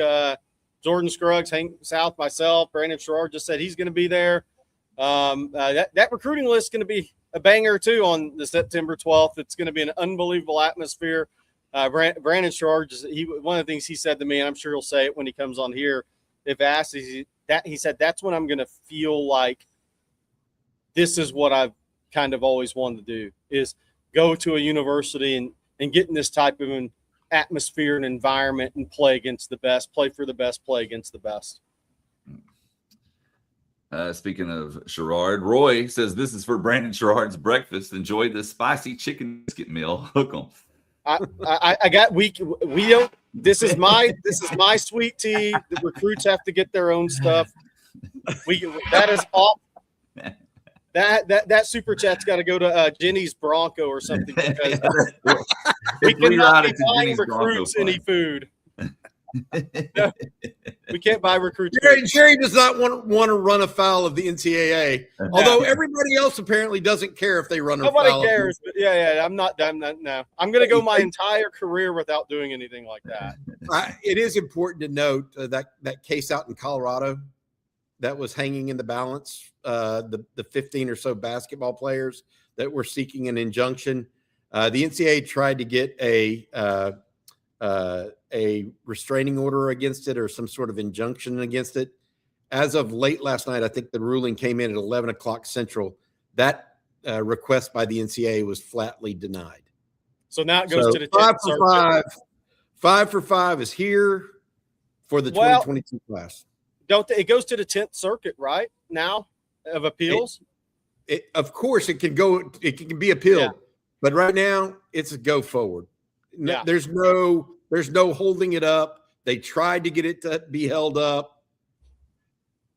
Jordan Scruggs, Hank South, myself, Brandon Sherrard just said he's going to be there. That recruiting list is going to be a banger too on the September 12th. It's going to be an unbelievable atmosphere. Brandon Sherrard, one of the things he said to me, and I'm sure he'll say it when he comes on here, if asked, he said, that's when I'm going to feel like this is what I've kind of always wanted to do, is go to a university and get in this type of an atmosphere and environment and play against the best, play for the best, play against the best. Speaking of Sherrard, Roy says this is for Brandon Sherrard's breakfast. Enjoy the spicy chicken biscuit meal. Hook 'em. I got we don't. This is my sweet tea. The recruits have to get their own stuff. That is all. That super chat's got to go to Jenny's Bronco or something, because we cannot be buying recruits any food. No, we can't buy recruits. Jerry does not want to run afoul of the NCAA, although everybody else apparently doesn't care if they run afoul. Nobody cares, but yeah, I'm not. No, I'm going to go my entire career without doing anything like that. It is important to note that case out in Colorado that was hanging in the balance. The 15 or so basketball players that were seeking an injunction. The NCAA tried to get a restraining order against it or some sort of injunction against it. As of late last night, I think the ruling came in at 11 o'clock Central. That request by the NCAA was flatly denied. So now it goes to the 5 for 5. 5 for 5 is here for the 2022 class. It goes to the 10th Circuit right now of appeals? Of course, it can go. It can be appealed, but right now it's a go forward. Yeah. There's no holding it up. They tried to get it to be held up.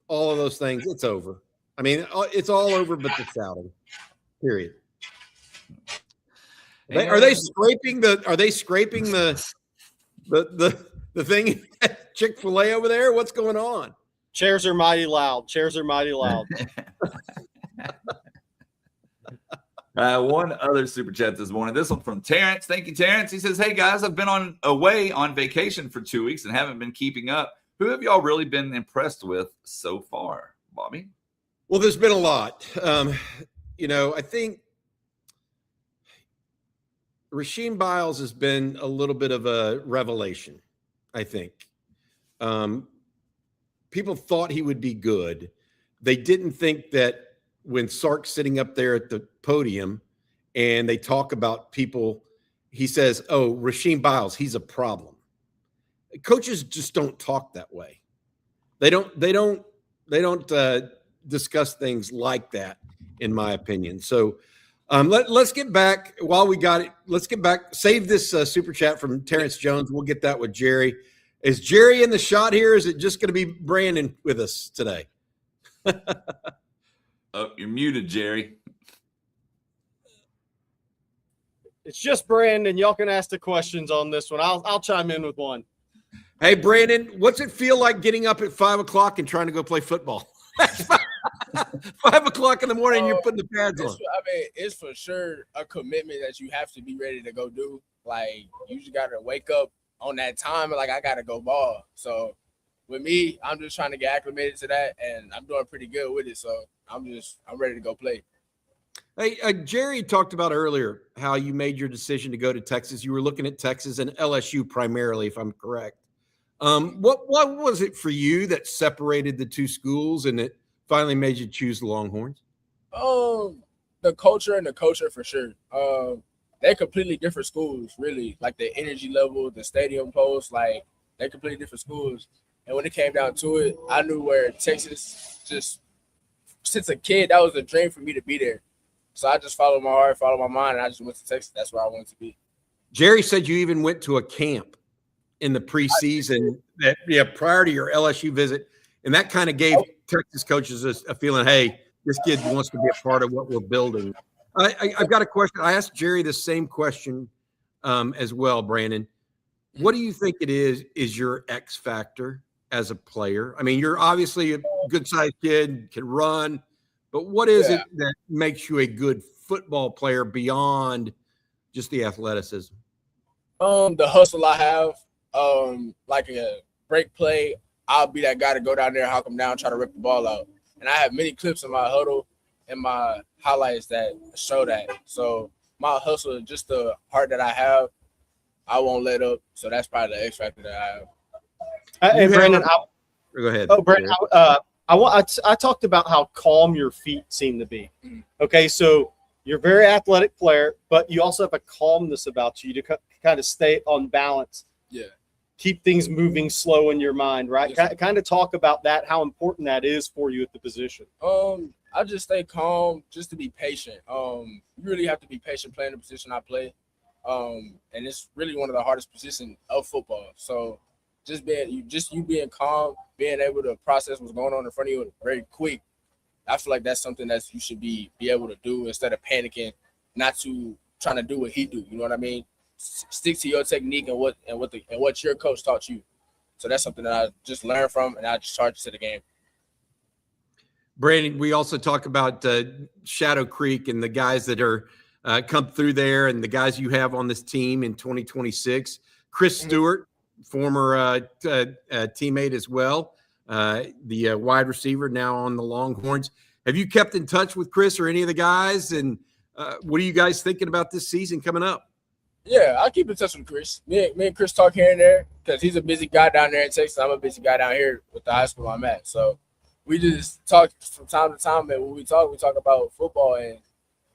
All of those things. It's over. I mean, it's all over, but the shouting. Period. Are they scraping the thing at Chick-fil-A over there? What's going on? Chairs are mighty loud. One other super chat this morning. This one from Terrence. Thank you, Terrence. He says, hey, guys, I've been away on vacation for 2 weeks and haven't been keeping up. Who have y'all really been impressed with so far, Bobby? Well, there's been a lot. I think Rasheem Biles has been a little bit of a revelation, I think. People thought he would be good. They didn't think that when Sark's sitting up there at the podium and they talk about people, he says, oh, Rasheem Biles, he's a problem. Coaches just don't talk that way. They don't discuss things like that, in my opinion. So let's get back while we got it. Let's get back. Save this super chat from Terrence Jones. We'll get that with Jerry. Is Jerry in the shot here? Is it just going to be Brandon with us today? Oh, you're muted, Jerry. It's just Brandon. Y'all can ask the questions on this one. I'll chime in with one. Hey, Brandon, what's it feel like getting up at 5 o'clock and trying to go play football? 5 o'clock in the morning, and you're putting the pads on. It's for sure a commitment that you have to be ready to go do. Like, you just got to wake up on that time and, like, I got to go ball. So, with me, I'm just trying to get acclimated to that, and I'm doing pretty good with it. So, I'm ready to go play. Hey, Jerry talked about earlier how you made your decision to go to Texas. You were looking at Texas and LSU primarily, if I'm correct. What was it for you that separated the two schools and it finally made you choose the Longhorns? The culture for sure. They're completely different schools, really. Like the energy level, the stadium post, like they're completely different schools. And when it came down to it, I knew where Texas, just since a kid, that was a dream for me to be there. So I just followed my heart, followed my mind, and I just went to Texas. That's where I wanted to be. Jerry said you even went to a camp in the preseason prior to your LSU visit, and that kind of gave Texas coaches a feeling, hey, this kid wants to be a part of what we're building. I've got a question. I asked Jerry the same question as well, Brandon. What do you think it is your X factor as a player? I mean, you're obviously a good-sized kid, can run, but what is it that makes you a good football player beyond just the athleticism? The hustle I have, like a break play, I'll be that guy to go down there, hawk them down, try to rip the ball out. And I have many clips in my huddle and my highlights that show that. So my hustle, just the heart that I have, I won't let up. So that's probably the X factor that I have. Hey, Brandon, go ahead. Oh, Brandon, I talked about how calm your feet seem to be. Okay, so you're a very athletic player, but you also have a calmness about you to kind of stay on balance. Yeah. Keep things moving slow in your mind, right? Yes, Kind of talk about that, how important that is for you at the position. I just stay calm, just to be patient. You really have to be patient playing the position I play. And it's really one of the hardest positions of football. So just being calm, being able to process what's going on in front of you very quick. I feel like that's something that you should be able to do instead of panicking, not to trying to do what he do. You know what I mean? Stick to your technique and what your coach taught you. So that's something that I just learned from, and I just charge it to the game. Brandon, we also talk about Shadow Creek and the guys that are come through there and the guys you have on this team in 2026. Chris Stewart, former teammate as well, the wide receiver now on the Longhorns. Have you kept in touch with Chris or any of the guys? And what are you guys thinking about this season coming up? Yeah, I keep in touch with Chris. Me and Chris talk here and there because he's a busy guy down there in Texas. I'm a busy guy down here with the high school I'm at. So we just talk from time to time, and when we talk about football, and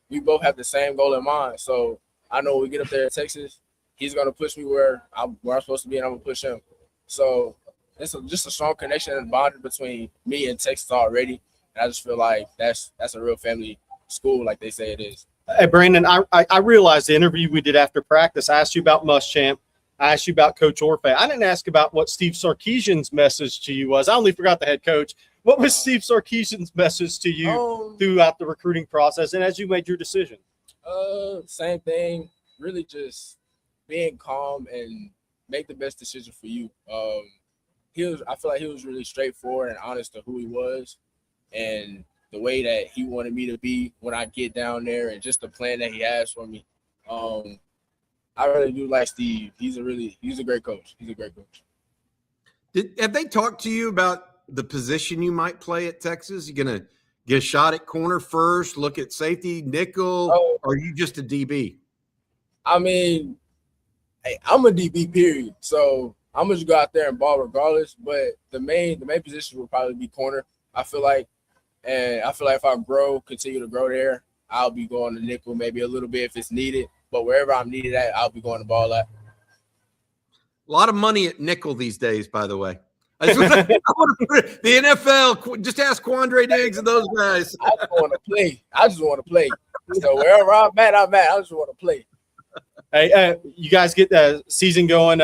we both have the same goal in mind. So I know when we get up there in Texas, he's going to push me where I'm supposed to be, and I'm going to push him. So it's just a strong connection and bonding between me and Texas already. And I just feel like that's a real family school, like they say it is. Hey, Brandon, I realized the interview we did after practice, I asked you about Muschamp. I asked you about Coach Orfe. I didn't ask about what Steve Sarkisian's message to you was. I only forgot the head coach. What was Steve Sarkisian's message to you throughout the recruiting process and as you made your decision? Same thing. Really just being calm and make the best decision for you. I feel like he was really straightforward and honest to who he was and the way that he wanted me to be when I get down there and just the plan that he has for me. I really do like Steve. He's a great coach. He's a great coach. Have they talked to you about the position you might play at Texas? You going to get a shot at corner first, look at safety, nickel, or are you just a DB? I mean, hey, I'm a DB, period. So I'm going to go out there and ball regardless. But the main position will probably be corner, I feel like. And I feel like if I continue to grow there, I'll be going to nickel maybe a little bit if it's needed. But wherever I'm needed at, I'll be going to ball at. A lot of money at nickel these days, by the way. I want to put it, the NFL, just ask Quandre Diggs and those guys. I just want to play. So wherever I'm at, I just want to play. Hey, you guys get the season going.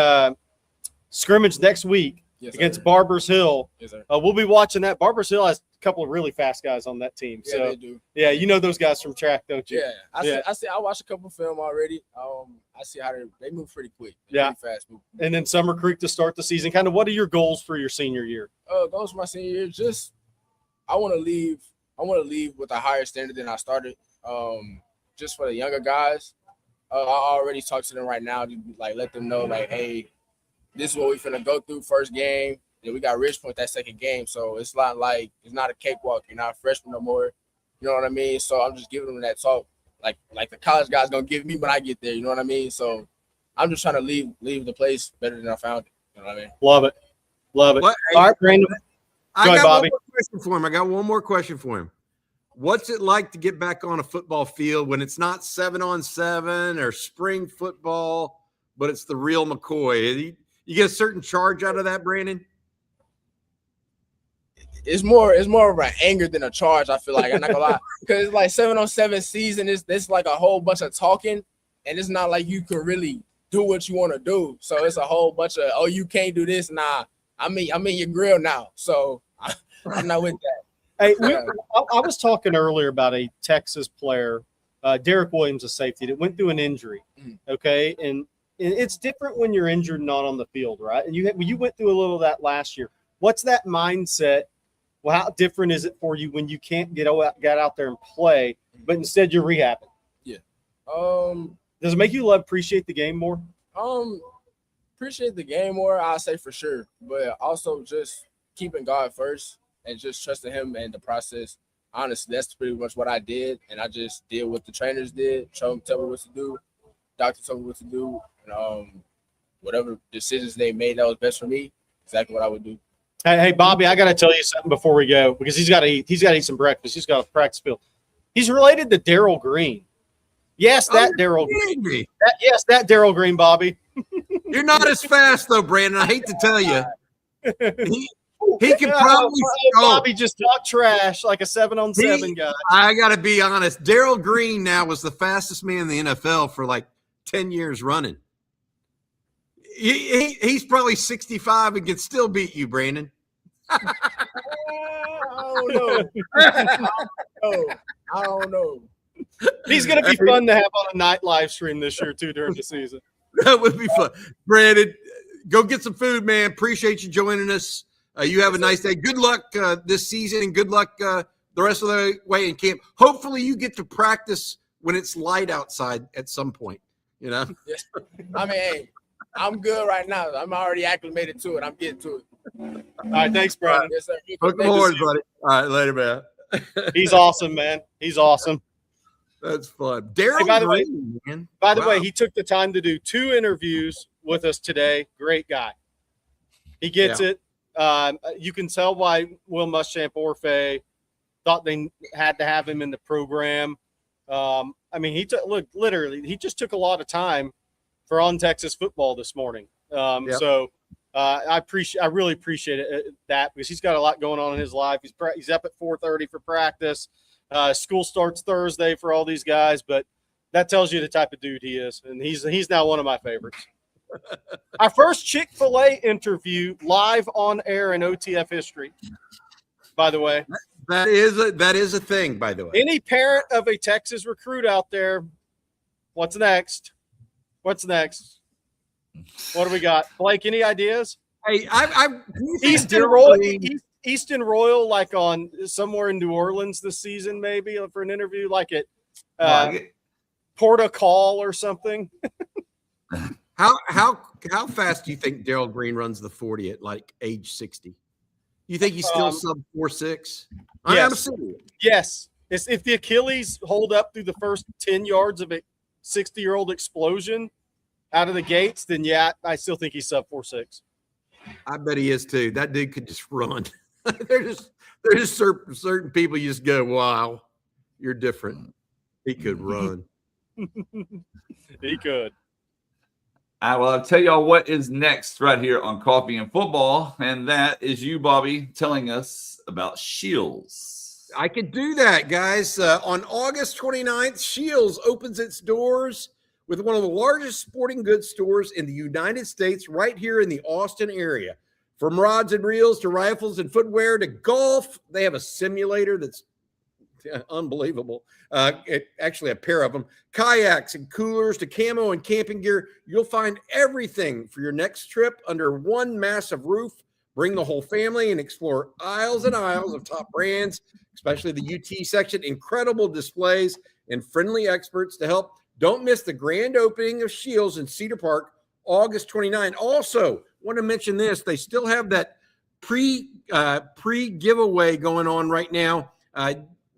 Scrimmage next week. Yes, against sir. Barbers Hill. Yes, sir. We'll be watching that. Barbers Hill has a couple of really fast guys on that team. Yeah, So they do. yeah, you know those guys from track, don't you? Yeah, I watched a couple film already. I see how they move pretty quick. Yeah. Pretty fast move. And then Summer Creek to start the season. Kind of, what are your goals for your senior year? Goals for my senior year, just I want to leave with a higher standard than I started. Just for the younger guys, I already talked to them right now to like let them know like, hey, this is what we finna go through first game. Then we got Richmond that second game, so it's not like it's not a cakewalk. You're not a freshman no more. You know what I mean? So I'm just giving them that talk, like the college guys gonna give me when I get there. You know what I mean? So I'm just trying to leave the place better than I found it. You know what I mean? Love it. Well, All right, Brandon. I Go ahead, got Bobby. one more question for him. I got one more question for him. What's it like to get back on a football field when it's not 7-on-7 or spring football, but it's the real McCoy? You get a certain charge out of that, Brandon? It's more of an anger than a charge. I feel like I'm not gonna lie, because it's like 7-on-7 season. It's like a whole bunch of talking, and it's not like you can really do what you want to do. So it's a whole bunch of, oh, you can't do this. Nah, I'm in your grill now. So I'm not with that. Hey, I was talking earlier about a Texas player, Derek Williams, a safety, that went through an injury. Okay, and it's different when you're injured not on the field, right? And you went through a little of that last year. What's that mindset? Well, how different is it for you when you can't get out there and play, but instead you're rehabbing? Yeah. Does it make you appreciate the game more? Appreciate the game more, I'll say for sure. But also just keeping God first and just trusting him and the process. Honestly, that's pretty much what I did. And I just did what the trainers did, tell me what to do, doctor told me what to do, and whatever decisions they made that was best for me, exactly what I would do. Hey, Bobby, I got to tell you something before we go, because he's got to eat some breakfast. He's got a practice field. He's related to Darryl Green. Yes, that Darryl Green. Yes, that Darryl Green, Bobby. You're not as fast, though, Brandon. I hate to tell you. He can probably Bobby just talk trash like a 7-on-7 guy. I got to be honest. Darryl Green now was the fastest man in the NFL for like 10 years running. He's probably 65 and can still beat you, Brandon. I don't know. He's going to be fun to have on a night live stream this year, too, during the season. That would be fun. Brandon, go get some food, man. Appreciate you joining us. You have a nice day. Good luck this season, and good luck the rest of the way in camp. Hopefully you get to practice when it's light outside at some point, you know? Yes. I mean, hey, I'm good right now. I'm already acclimated to it. I'm getting to it. All right, thanks, Brandon. Yes, sir. Hook 'em horns, buddy. All right, later, man. He's awesome, man. He's awesome. That's fun. Darryl Green, man. By the way, he took the time to do 2 interviews with us today. Great guy. He gets it. You can tell why Will Muschamp Orfe thought they had to have him in the program. I mean, he just took a lot of time for On Texas Football this morning. So I really appreciate that, because he's got a lot going on in his life. He's up at 4:30 for practice. School starts Thursday for all these guys, but that tells you the type of dude he is, and he's now one of my favorites. Our first Chick-fil-A interview live on air in OTF history, by the way. That is a thing, by the way. Any parent of a Texas recruit out there, what's next? What's next? What do we got? Blake, any ideas? Hey, Easton Royal, like on somewhere in New Orleans this season, maybe for an interview, like at Porta Call or something. How fast do you think Darryl Green runs the 40 at like age 60? You think he's still sub 4.6? I'm serious. Yes. If the Achilles hold up through the first 10 yards of a 60-year-old explosion out of the gates, then yeah, I still think he's sub 4.6. I bet he is too. That dude could just run. There's just certain people you just go, wow, you're different. He could run. He could. All right, well, I'll tell y'all what is next right here on Coffee and Football, and that is you, Bobby, telling us about Shields. I could do that, guys. On August 29th, Shields opens its doors with one of the largest sporting goods stores in the United States right here in the Austin area. From rods and reels to rifles and footwear to golf, they have a simulator that's unbelievable. Actually, a pair of them. Kayaks and coolers to camo and camping gear. You'll find everything for your next trip under one massive roof. Bring the whole family and explore aisles and aisles of top brands, especially the UT section. Incredible displays and friendly experts to help. Don't miss the grand opening of Shields in Cedar Park, August 29. Also, want to mention this. They still have that pre-giveaway going on right now.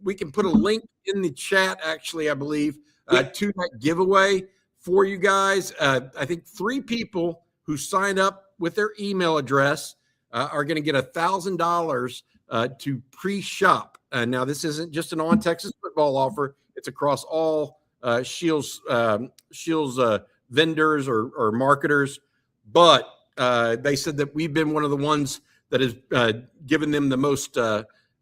We can put a link in the chat, actually, I believe, to that giveaway for you guys. I think 3 people who sign up with their email address are going to get $1,000 to pre-shop. Now, this isn't just an On Texas Football offer. It's across all Shields vendors or marketers. But they said that we've been one of the ones that has given them the most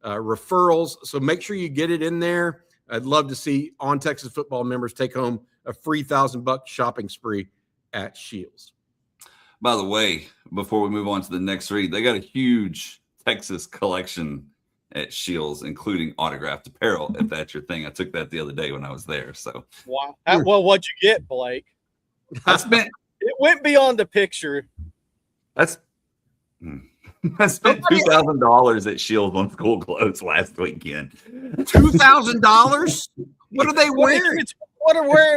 referrals. So make sure you get it in there. I'd love to see On Texas Football members take home a free $1,000 shopping spree at Shields. By the way, before we move on to the next read, they got a huge Texas collection at Shields, including autographed apparel, if that's your thing. I took that the other day when I was there. So, wow. Well, what'd you get, Blake? it went beyond the picture. I spent $2,000 at Shields on school clothes last weekend. $2,000? What are they wearing?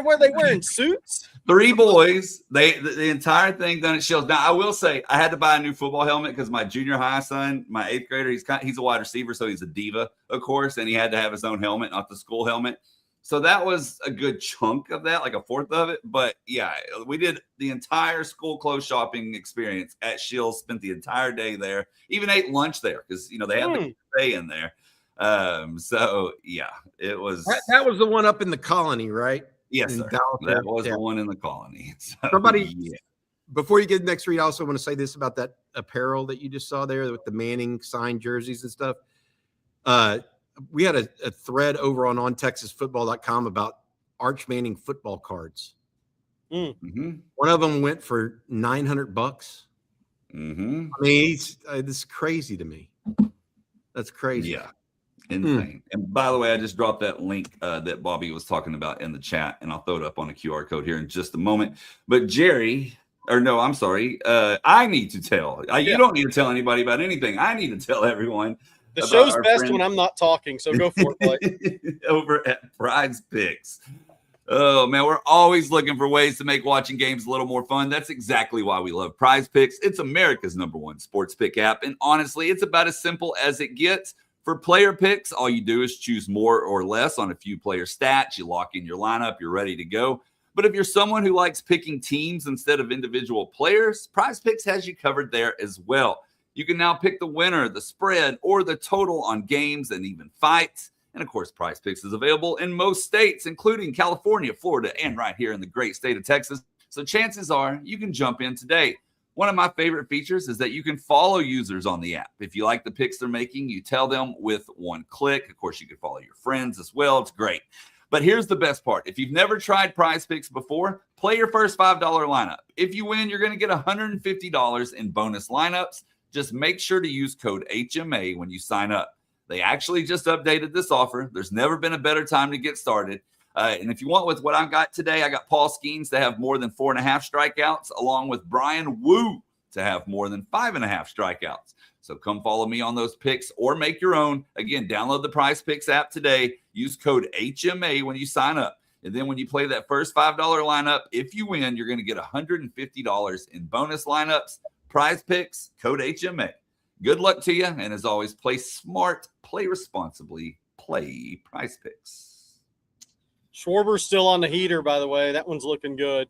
Were they wearing suits? 3 boys. The entire thing done at Shields. Now, I will say I had to buy a new football helmet because my junior high son, my 8th grader, he's a wide receiver, so he's a diva, of course, and he had to have his own helmet, not the school helmet. So that was a good chunk of that, like a fourth of it. But yeah, we did the entire school clothes shopping experience at Shields, spent the entire day there, even ate lunch there because, they had the cafe in there. So yeah, it was. That was the one up in the Colony, right? Yes, sir. That was the one in the Colony. So, before you get the next read, I also want to say this about that apparel that you just saw there with the Manning signed jerseys and stuff. We had a thread over on ontexasfootball.com about Arch Manning football cards. Mm-hmm. One of them went for $900. Mm-hmm. I mean, this is crazy to me. That's crazy. Yeah. Insane. And by the way, I just dropped that link that Bobby was talking about in the chat, and I'll throw it up on a QR code here in just a moment. But I need to tell. You don't need to tell anybody about anything. I need to tell everyone. The show's best when I'm not talking, so go for it, Blake. Over at Prize Picks. Oh, man, we're always looking for ways to make watching games a little more fun. That's exactly why we love Prize Picks. It's America's #1 sports pick app, and honestly, it's about as simple as it gets. For player picks, all you do is choose more or less on a few player stats. You lock in your lineup, you're ready to go. But if you're someone who likes picking teams instead of individual players, Prize Picks has you covered there as well. You can now pick the winner, the spread, or the total on games and even fights. And of course, Prize Picks is available in most states, including California, Florida, and right here in the great state of Texas. So chances are you can jump in today. One of my favorite features is that you can follow users on the app. If you like the picks they're making, you tell them with one click. Of course, you can follow your friends as well. It's great. But here's the best part. If you've never tried Prize Picks before, play your first $5 lineup. If you win, you're going to get $150 in bonus lineups. Just make sure to use code HMA when you sign up. They actually just updated this offer. There's never been a better time to get started. And if you want with what I got today, I got Paul Skeens to have more than 4.5 strikeouts, along with Brian Wu to have more than 5.5 strikeouts. So come follow me on those picks or make your own. Again, download the Prize Picks app today. Use code HMA when you sign up. And then when you play that first $5 lineup, if you win, you're going to get $150 in bonus lineups. Prize Picks, code HMA. Good luck to you. And as always, play smart, play responsibly, play Prize Picks. Schwarber's still on the heater, by the way. That one's looking good.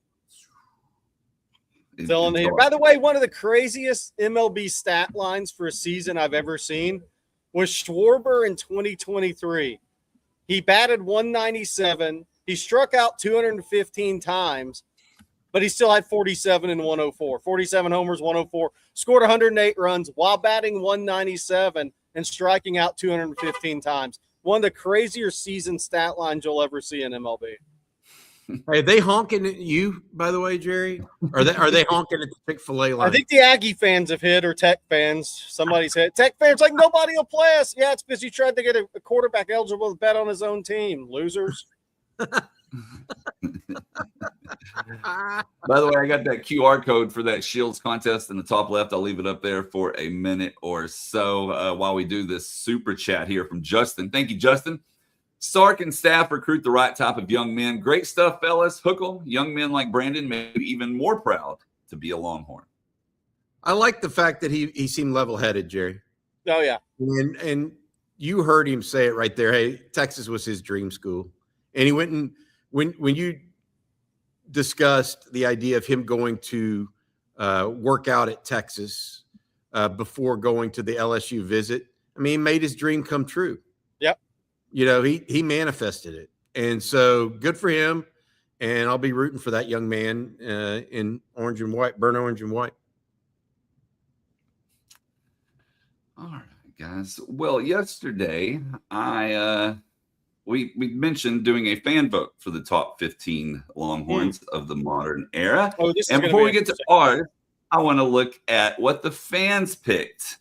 Still on the heater. By the way, one of the craziest MLB stat lines for a season I've ever seen was Schwarber in 2023. He batted 197. He struck out 215 times, but he still had 47 and 104. 47 homers, 104. Scored 108 runs while batting 197 and striking out 215 times. One of the crazier season stat lines you'll ever see in MLB. Hey, are they honking at you, by the way, Jerry? Are they honking at the Chick-fil-A line? I think the Aggie fans have hit, or Tech fans. Somebody's hit. Tech fans like, nobody will play us. Yeah, it's because you tried to get a quarterback eligible to bet on his own team. Losers. By the way, I got that QR code for that Shields contest in the top left. I'll leave it up there for a minute or so while we do this super chat here from Justin. Thank you, Justin. Sark and staff recruit the right type of young men. Great stuff, fellas. Hook 'em. Young men like Brandon may be even more proud to be a Longhorn. I like the fact that he seemed level-headed, Jerry. Oh, yeah. And you heard him say it right there. Hey, Texas was his dream school. And he went and when you discussed the idea of him going to work out at Texas before going to the LSU visit, I mean, he made his dream come true. Yep. You know, he manifested it. And so good for him. And I'll be rooting for that young man in orange and white, burnt orange and white. All right, guys. Well, yesterday we mentioned doing a fan vote for the top 15 Longhorns of the modern era. Oh, this is and before we get to ours, I want to look at what the fans picked.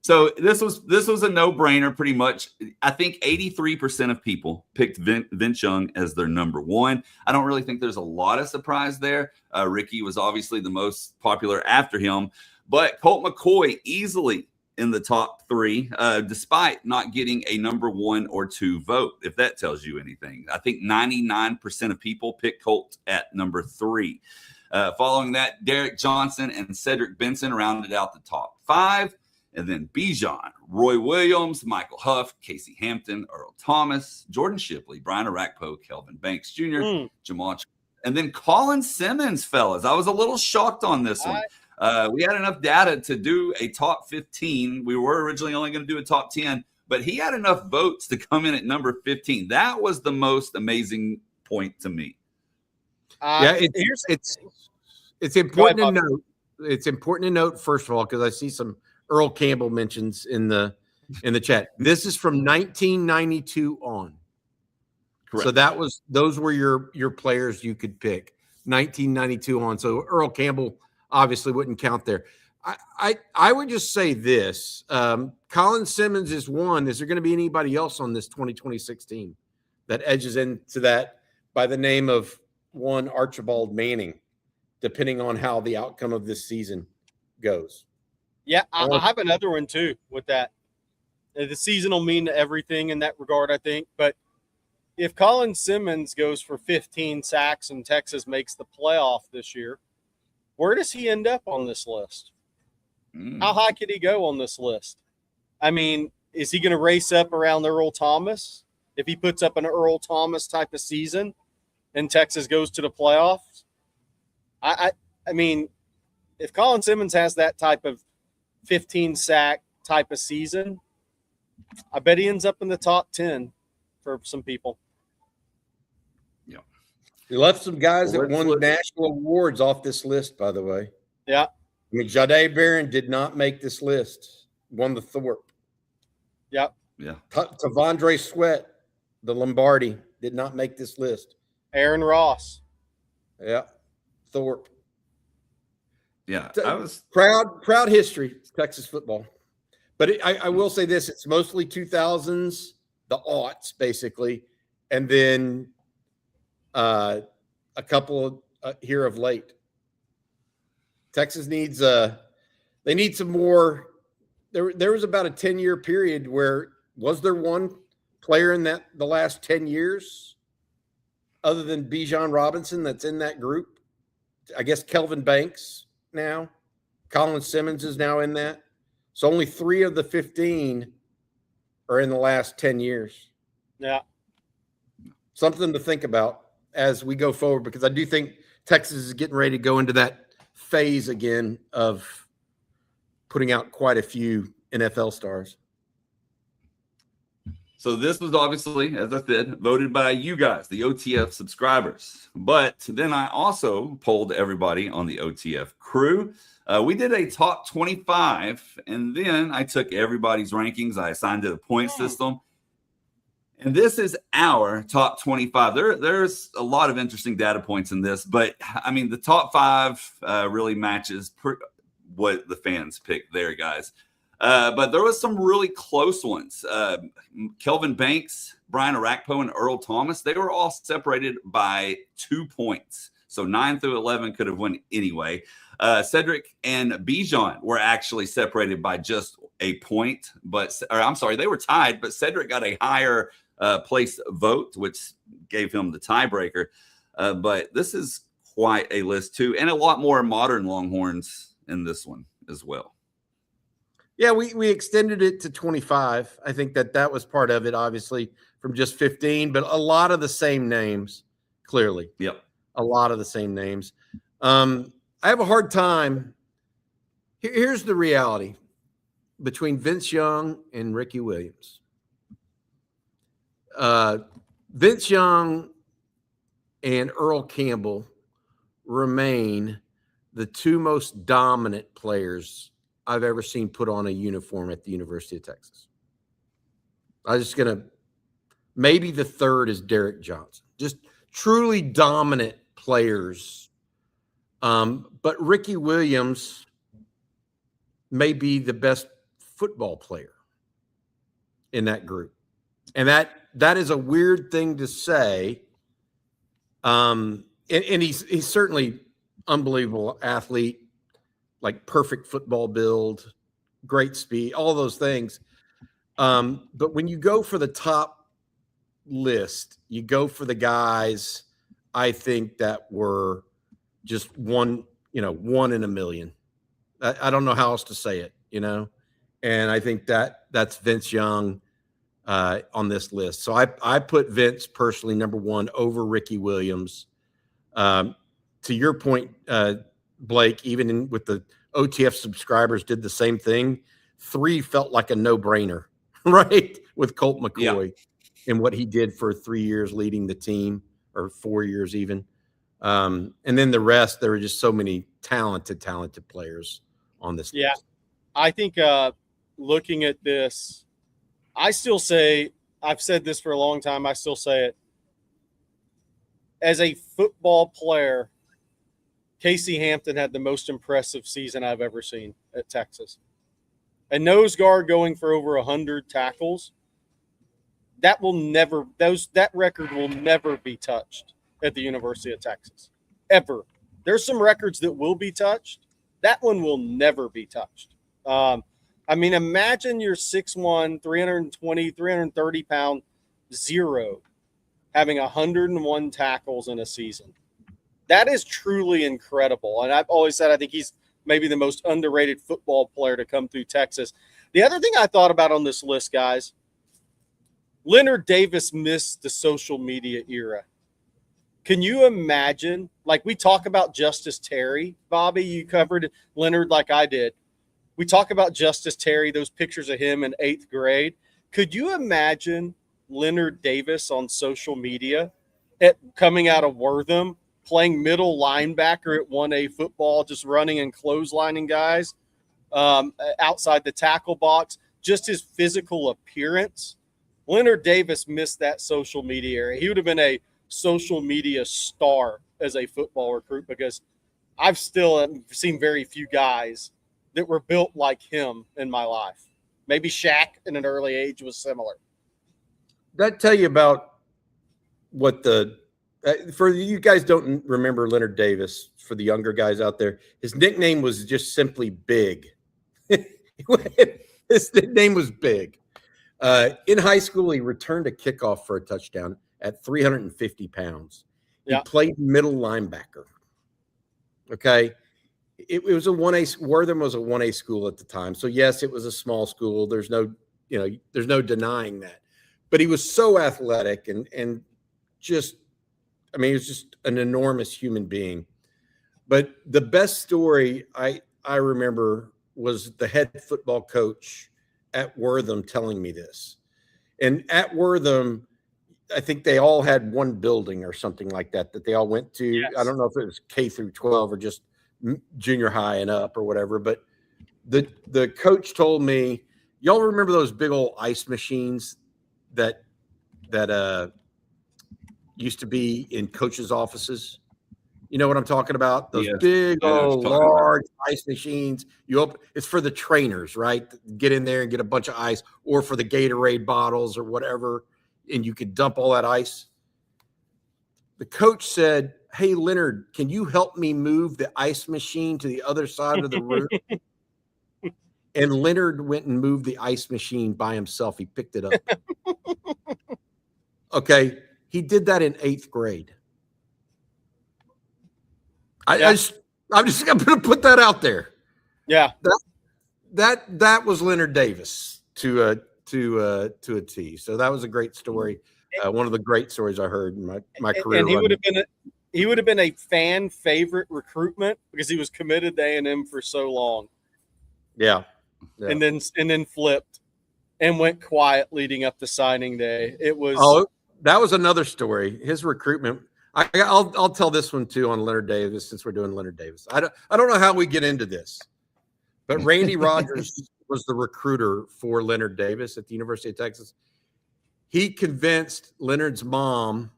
So this was a no-brainer pretty much. I think 83% of people picked Vince Young as their number one. I don't really think there's a lot of surprise there. Ricky was obviously the most popular after him, but Colt McCoy easily in the top three, despite not getting a number one or two vote, if that tells you anything. I think 99% of people picked Colt at number three. Following that, Derek Johnson and Cedric Benson rounded out the top five. And then Bijan, Roy Williams, Michael Huff, Casey Hampton, Earl Thomas, Jordan Shipley, Brian Arakpo, Kelvin Banks Jr., Jamal, and then Colin Simmons, fellas. I was a little shocked on this one. We had enough data to do a top 15. We were originally only going to do a top 10, but he had enough votes to come in at number 15. That was the most amazing point to me. It's important to note. It's important to note, first of all, because I see some Earl Campbell mentions in the chat. This is from 1992 on. Correct. So those were your players you could pick. 1992 on. So Earl Campbell obviously wouldn't count there. I would just say this. Colin Simmons is one. Is there going to be anybody else on this 2026 team that edges into that by the name of one Archibald Manning, depending on how the outcome of this season goes? Yeah, I have another one too with that. The season will mean everything in that regard, I think. But if Colin Simmons goes for 15 sacks and Texas makes the playoff this year, where does he end up on this list? How high could he go on this list? I mean, is he going to race up around Earl Thomas? If he puts up an Earl Thomas type of season and Texas goes to the playoffs? I mean, if Colin Simmons has that type of 15 sack type of season, I bet he ends up in the top 10 for some people. Yeah. He left some guys that won national awards off this list, by the way. Yeah. I mean, Jahdae Barron did not make this list. Won the Thorpe. Yep. Yeah. Tavondre Sweat, the Lombardi, did not make this list. Aaron Ross. Yeah. Thorpe. Yeah, I was proud history, Texas football. But I will say this: it's mostly 2000s, the aughts, basically, and then a couple here of late. Texas needs they need some more. There was about a 10-year period where was there one player in the last 10 years other than Bijan Robinson that's in that group? I guess Kelvin Banks. Now Colin Simmons is now in that. So only 3 of the 15 are in the last 10 years. Yeah. Something to think about as we go forward, because I do think Texas is getting ready to go into that phase again of putting out quite a few NFL stars. So this was obviously, as I said, voted by you guys, the OTF subscribers. But then I also polled everybody on the OTF crew. We did a top 25, and then I took everybody's rankings. I assigned it a point system. And this is our top 25. There's a lot of interesting data points in this, but I mean, the top 5 really matches what the fans picked there, guys. But there was some really close ones. Kelvin Banks, Brian Arakpo, and Earl Thomas, they were all separated by 2 points. So 9 through 11 could have won anyway. Cedric and Bijan were actually separated by just a point, they were tied, but Cedric got a higher place vote, which gave him the tiebreaker. But this is quite a list too, and a lot more modern Longhorns in this one as well. Yeah, we extended it to 25. I think that was part of it, obviously, from just 15, but a lot of the same names, clearly. Yep. A lot of the same names. I have a hard time. Here's the reality between Vince Young and Ricky Williams. Vince Young and Earl Campbell remain the 2 most dominant players I've ever seen put on a uniform at the University of Texas. Maybe the third is Derek Johnson. Just truly dominant players. But Ricky Williams may be the best football player in that group. And that is a weird thing to say. And he's certainly unbelievable athlete, like perfect football build, great speed, all those things. But when you go for the top list, you go for the guys, I think, that were just one in a million. I don't know how else to say it, and I think that's Vince Young on this list. So I put Vince personally number 1 over Ricky Williams. To your point, Blake, even with the OTF subscribers did the same thing. 3 felt like a no-brainer, right? With Colt McCoy and what he did for 3 years leading the team, or 4 years even. And then the rest, there were just so many talented players on this list. I think looking at this, I still say, I've said this for a long time, I still say it. As a football player, Casey Hampton had the most impressive season I've ever seen at Texas. A nose guard going for over 100 tackles, that record will never be touched at the University of Texas, ever. There's some records that will be touched. That one will never be touched. Imagine you're 6'1", 320, 330-pound zero having 101 tackles in a season. That is truly incredible. And I've always said I think he's maybe the most underrated football player to come through Texas. The other thing I thought about on this list, guys, Leonard Davis missed the social media era. Can you imagine, like we talk about Justice Terry, Bobby, you covered Leonard like I did. We talk about Justice Terry, those pictures of him in 8th grade. Could you imagine Leonard Davis on social media coming out of Wortham, playing middle linebacker at 1A football, just running and clotheslining guys outside the tackle box, just his physical appearance? Leonard Davis missed that social media era. He would have been a social media star as a football recruit, because I've still seen very few guys that were built like him in my life. Maybe Shaq in an early age was similar. That tell you about what for you guys don't remember Leonard Davis, for the younger guys out there, his nickname was just simply Big. His nickname was Big. In high school, he returned a kickoff for a touchdown at 350 pounds. He played middle linebacker. Okay. It was a 1A. Wortham was a 1A school at the time. So yes, it was a small school. There's no denying that. But he was so athletic and just, he was just an enormous human being. But the best story I remember was the head football coach at Wortham telling me this. And at Wortham, I think they all had one building or something like that they all went to. Yes. I don't know if it was K through 12 or just junior high and up or whatever. But the coach told me, y'all remember those big old ice machines that that used to be in coaches' offices. You know what I'm talking about? Those Yes, big, I know what you're old, talking about. large ice machines. You open. It's for the trainers, right? Get in there and get a bunch of ice, or for the Gatorade bottles or whatever, and you could dump all that ice. The coach said, "Hey, Leonard, can you help me move the ice machine to the other side of the room?" And Leonard went and moved the ice machine by himself. He picked it up. Okay, he did that in 8th grade. I'm just going to put that out there. Yeah. That was Leonard Davis to a T. So that was a great story. One of the great stories I heard in my career. And he would have been a fan favorite recruitment because he was committed to A&M for so long. Yeah. And then flipped and went quiet leading up to signing day. It was that was another story. His recruitment. I'll tell this one too on Leonard Davis, since we're doing Leonard Davis. I don't know how we get into this, but Randy Rogers was the recruiter for Leonard Davis at the University of Texas. He convinced Leonard's mom,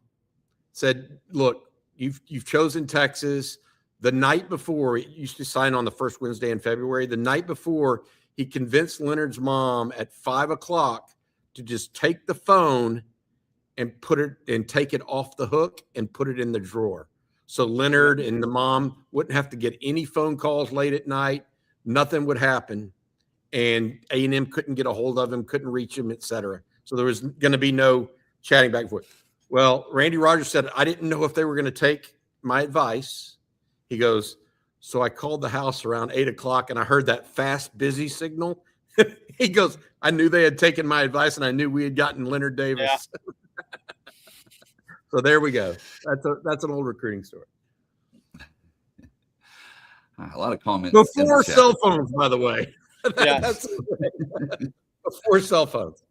said, "Look, you've chosen Texas." The night before, it used to sign on the first Wednesday in February. The night before, he convinced Leonard's mom at 5:00 to just take the phone and take it off the hook and put it in the drawer. So Leonard and the mom wouldn't have to get any phone calls late at night. Nothing would happen. And A&M couldn't get a hold of him, couldn't reach him, etc. So there was going to be no chatting back and forth. Well, Randy Rogers said, "I didn't know if they were going to take my advice." He goes, "So I called the house around 8:00 and I heard that fast, busy signal." He goes, "I knew they had taken my advice and I knew we had gotten Leonard Davis." Yeah. So there we go. That's an old recruiting story. A lot of comments. Before cell phones, by the way. That's before cell phones.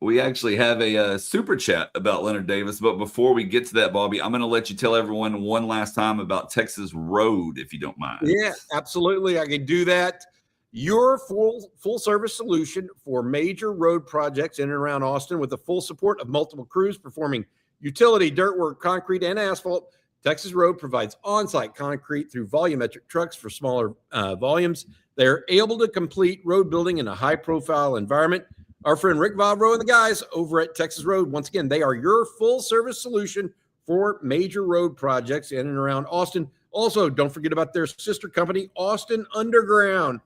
We actually have a super chat about Leonard Davis, but before we get to that, Bobby, I'm going to let you tell everyone one last time about Texas Road, if you don't mind. Yeah, absolutely. I can do that. Your full service solution for major road projects in and around Austin, with the full support of multiple crews performing utility, dirt work, concrete, and asphalt. Texas Road provides on-site concrete through volumetric trucks for smaller volumes. They're able to complete road building in a high-profile environment. Our friend Rick Vavro and the guys over at Texas Road, once again, they are your full-service solution for major road projects in and around Austin. Also, don't forget about their sister company, Austin Underground.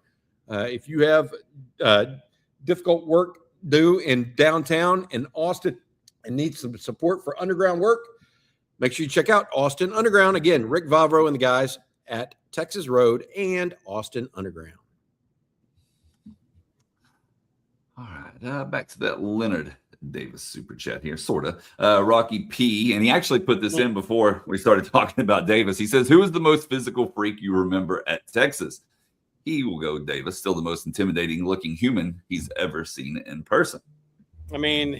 If you have difficult work due in downtown in Austin and need some support for underground work, make sure you check out Austin Underground. Again, Rick Vavro and the guys at Texas Road and Austin Underground. All right, back to that Leonard Davis super chat here, sort of. Rocky P, and he actually put this in before we started talking about Davis. He says, "Who is the most physical freak you remember at Texas?" He will go Davis, still the most intimidating looking human he's ever seen in person. I mean,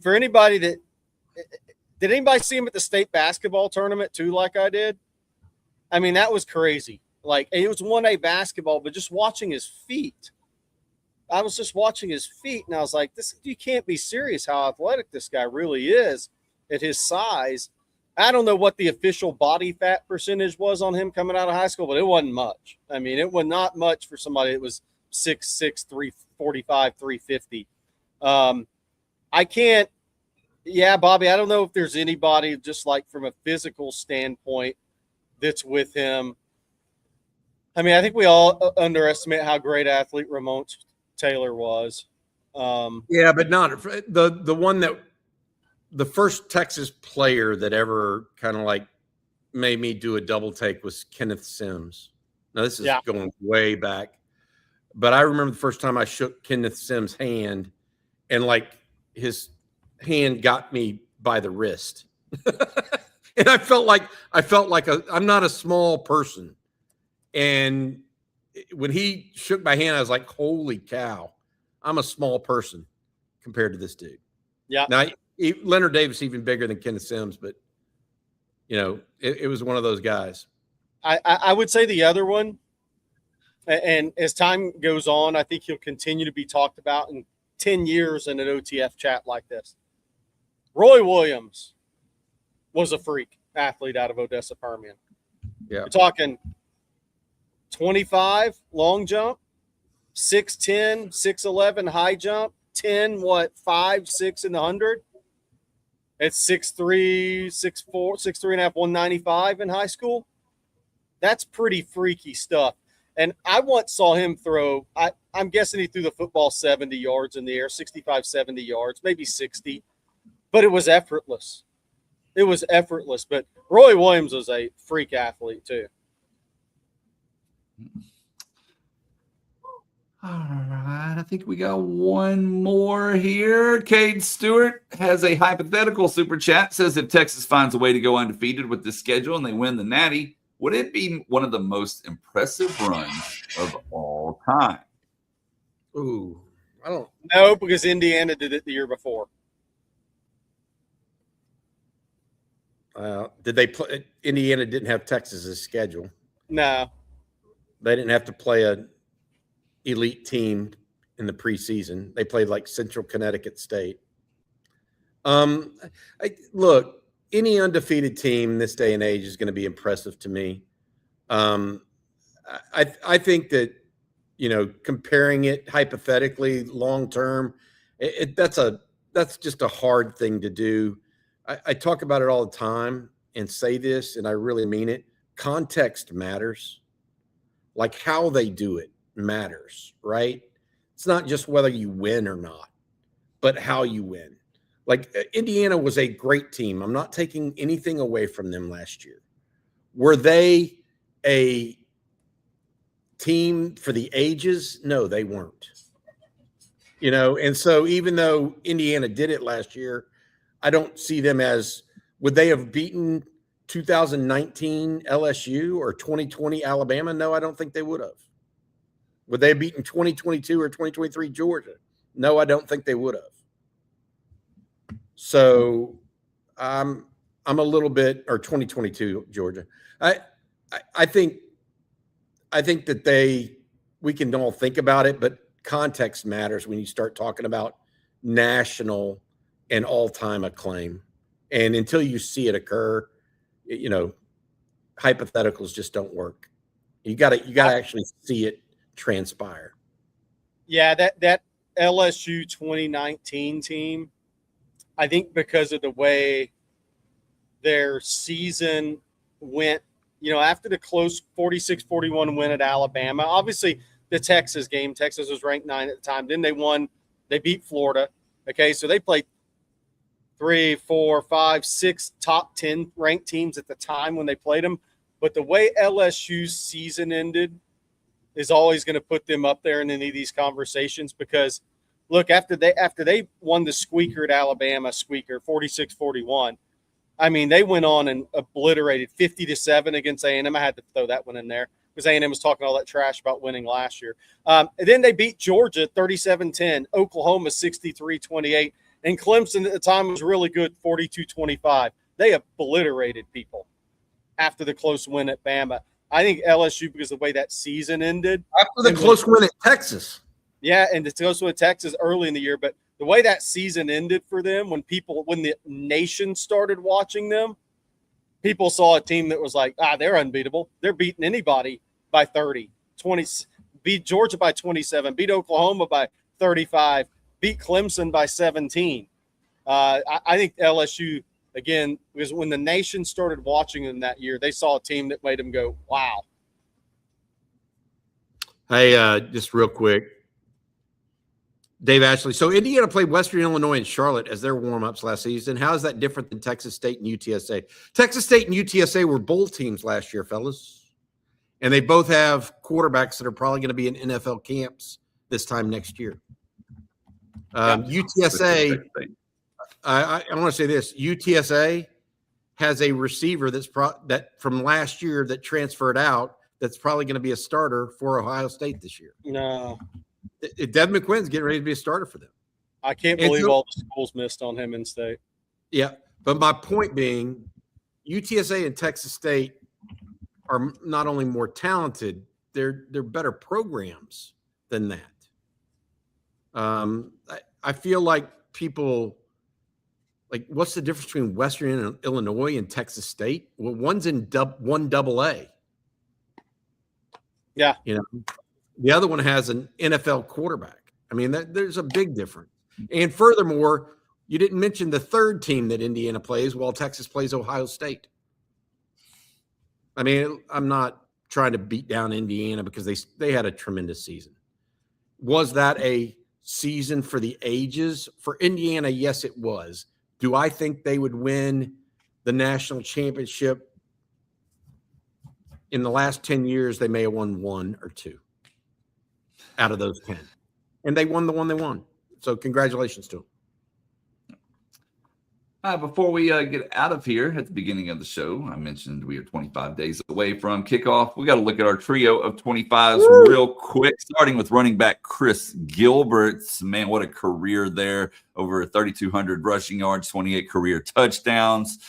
for anybody did anybody see him at the state basketball tournament too, like I did? I mean, that was crazy. Like, it was 1A basketball, but just watching his feet. I was just watching his feet, and I was like, you can't be serious how athletic this guy really is at his size. I don't know what the official body fat percentage was on him coming out of high school, but it wasn't much. I mean, it was not much for somebody that was 6'6", 345, 350. I can't – yeah, Bobby, I don't know if there's anybody just like from a physical standpoint that's with him. I mean, I think we all underestimate how great athlete Ramon Taylor was. Yeah, but not the one that the first Texas player that ever kind of like made me do a double take was Kenneth Sims. Now, this is going way back, but I remember the first time I shook Kenneth Sims' hand, and like his hand got me by the wrist. And I felt like I'm not a small person. And when he shook my hand, I was like, holy cow, I'm a small person compared to this dude. Yeah. Now, Leonard Davis even bigger than Kenneth Sims, but it was one of those guys. I would say the other one, and as time goes on, I think he'll continue to be talked about and 10 years in an OTF chat like this. Roy Williams was a freak athlete out of Odessa Permian. Yeah. You're talking 25 long jump, 6'10", 6'11" high jump, 5, 6 in the 100. It's 6'3", 6'4", 6'3 and a half, 195 in high school. That's pretty freaky stuff. And I once saw him throw, I'm guessing he threw the football 70 yards in the air, 65, 70 yards, maybe 60. But it was effortless. It was effortless. But Roy Williams was a freak athlete too. All right, I think we got one more here. Cade Stewart has a hypothetical super chat. Says if Texas finds a way to go undefeated with this schedule and they win the Natty, would it be one of the most impressive runs of all time? Ooh, I don't. No, because Indiana did it the year before. Did they play? Indiana didn't have Texas's schedule. No. They didn't have to play a elite team in the preseason. They played like Central Connecticut State. Look, any undefeated team this day and age is going to be impressive to me. I think that, comparing it hypothetically long term, that's just a hard thing to do. I talk about it all the time and say this, and I really mean it. Context matters. Like how they do it matters, right? It's not just whether you win or not, but how you win. Like Indiana was a great team. I'm not taking anything away from them last year. Were they a team for the ages? No, they weren't. And so even though Indiana did it last year, I don't see them as, would they have beaten 2019 LSU or 2020 Alabama? No, I don't think they would have. Would they have beaten 2022 or 2023 Georgia? No, I don't think they would have. So I'm a little bit, or 2022 Georgia. I think that we can all think about it, but context matters when you start talking about national and all-time acclaim. And until you see it occur, hypotheticals just don't work. You got to actually see it transpire. Yeah, that LSU 2019 team, I think because of the way their season went, after the close 46-41 win at Alabama, obviously the Texas game, Texas was ranked 9 at the time. Then they beat Florida. Okay, so they played 3, 4, 5, 6 top 10 ranked teams at the time when they played them. But the way LSU's season ended is always going to put them up there in any of these conversations because, look, after they won the squeaker at Alabama, 46-41, I mean, they went on and obliterated 50-7 against A&M. I had to throw that one in there because A&M was talking all that trash about winning last year. And then they beat Georgia 37-10, Oklahoma 63-28, and Clemson at the time was really good, 42-25. They obliterated people after the close win at Bama. I think LSU, because of the way that season ended. After the close win at Texas. Yeah, and the close win at Texas early in the year. But the way that season ended for them, when the nation started watching them, people saw a team that was like, they're unbeatable. They're beating anybody by 30, 20, beat Georgia by 27, beat Oklahoma by 35, beat Clemson by 17. I think LSU, again, because when the nation started watching them that year, they saw a team that made them go, wow. Hey, just real quick. Dave Ashley. So Indiana played Western Illinois and Charlotte as their warm-ups last season. How is that different than Texas State and UTSA? Texas State and UTSA were bowl teams last year, fellas. And they both have quarterbacks that are probably going to be in NFL camps this time next year. UTSA, I want to say this. UTSA has a receiver that from last year that transferred out that's probably going to be a starter for Ohio State this year. No. Devin McQuinn's getting ready to be a starter for them. I can't believe all the schools missed on him in state. Yeah, but my point being, UTSA and Texas State are not only more talented, they're better programs than that. I feel like people like, what's the difference between Western Illinois and Texas State? Well, one's in one AA. Yeah. You know, the other one has an NFL quarterback. I mean, there's a big difference. And furthermore, you didn't mention the third team that Indiana plays while Texas plays Ohio State. I mean, I'm not trying to beat down Indiana because they had a tremendous season. Was that a season for the ages? For Indiana, yes, it was. Do I think they would win the national championship? In the last 10 years, they may have won 1 or 2 out of those 10. And they won the one they won. So congratulations to them. Before we get out of here at the beginning of the show, I mentioned we are 25 days away from kickoff. We got to look at our trio of 25s real quick, starting with running back Chris Gilbert. Man, what a career there. Over 3,200 rushing yards, 28 career touchdowns.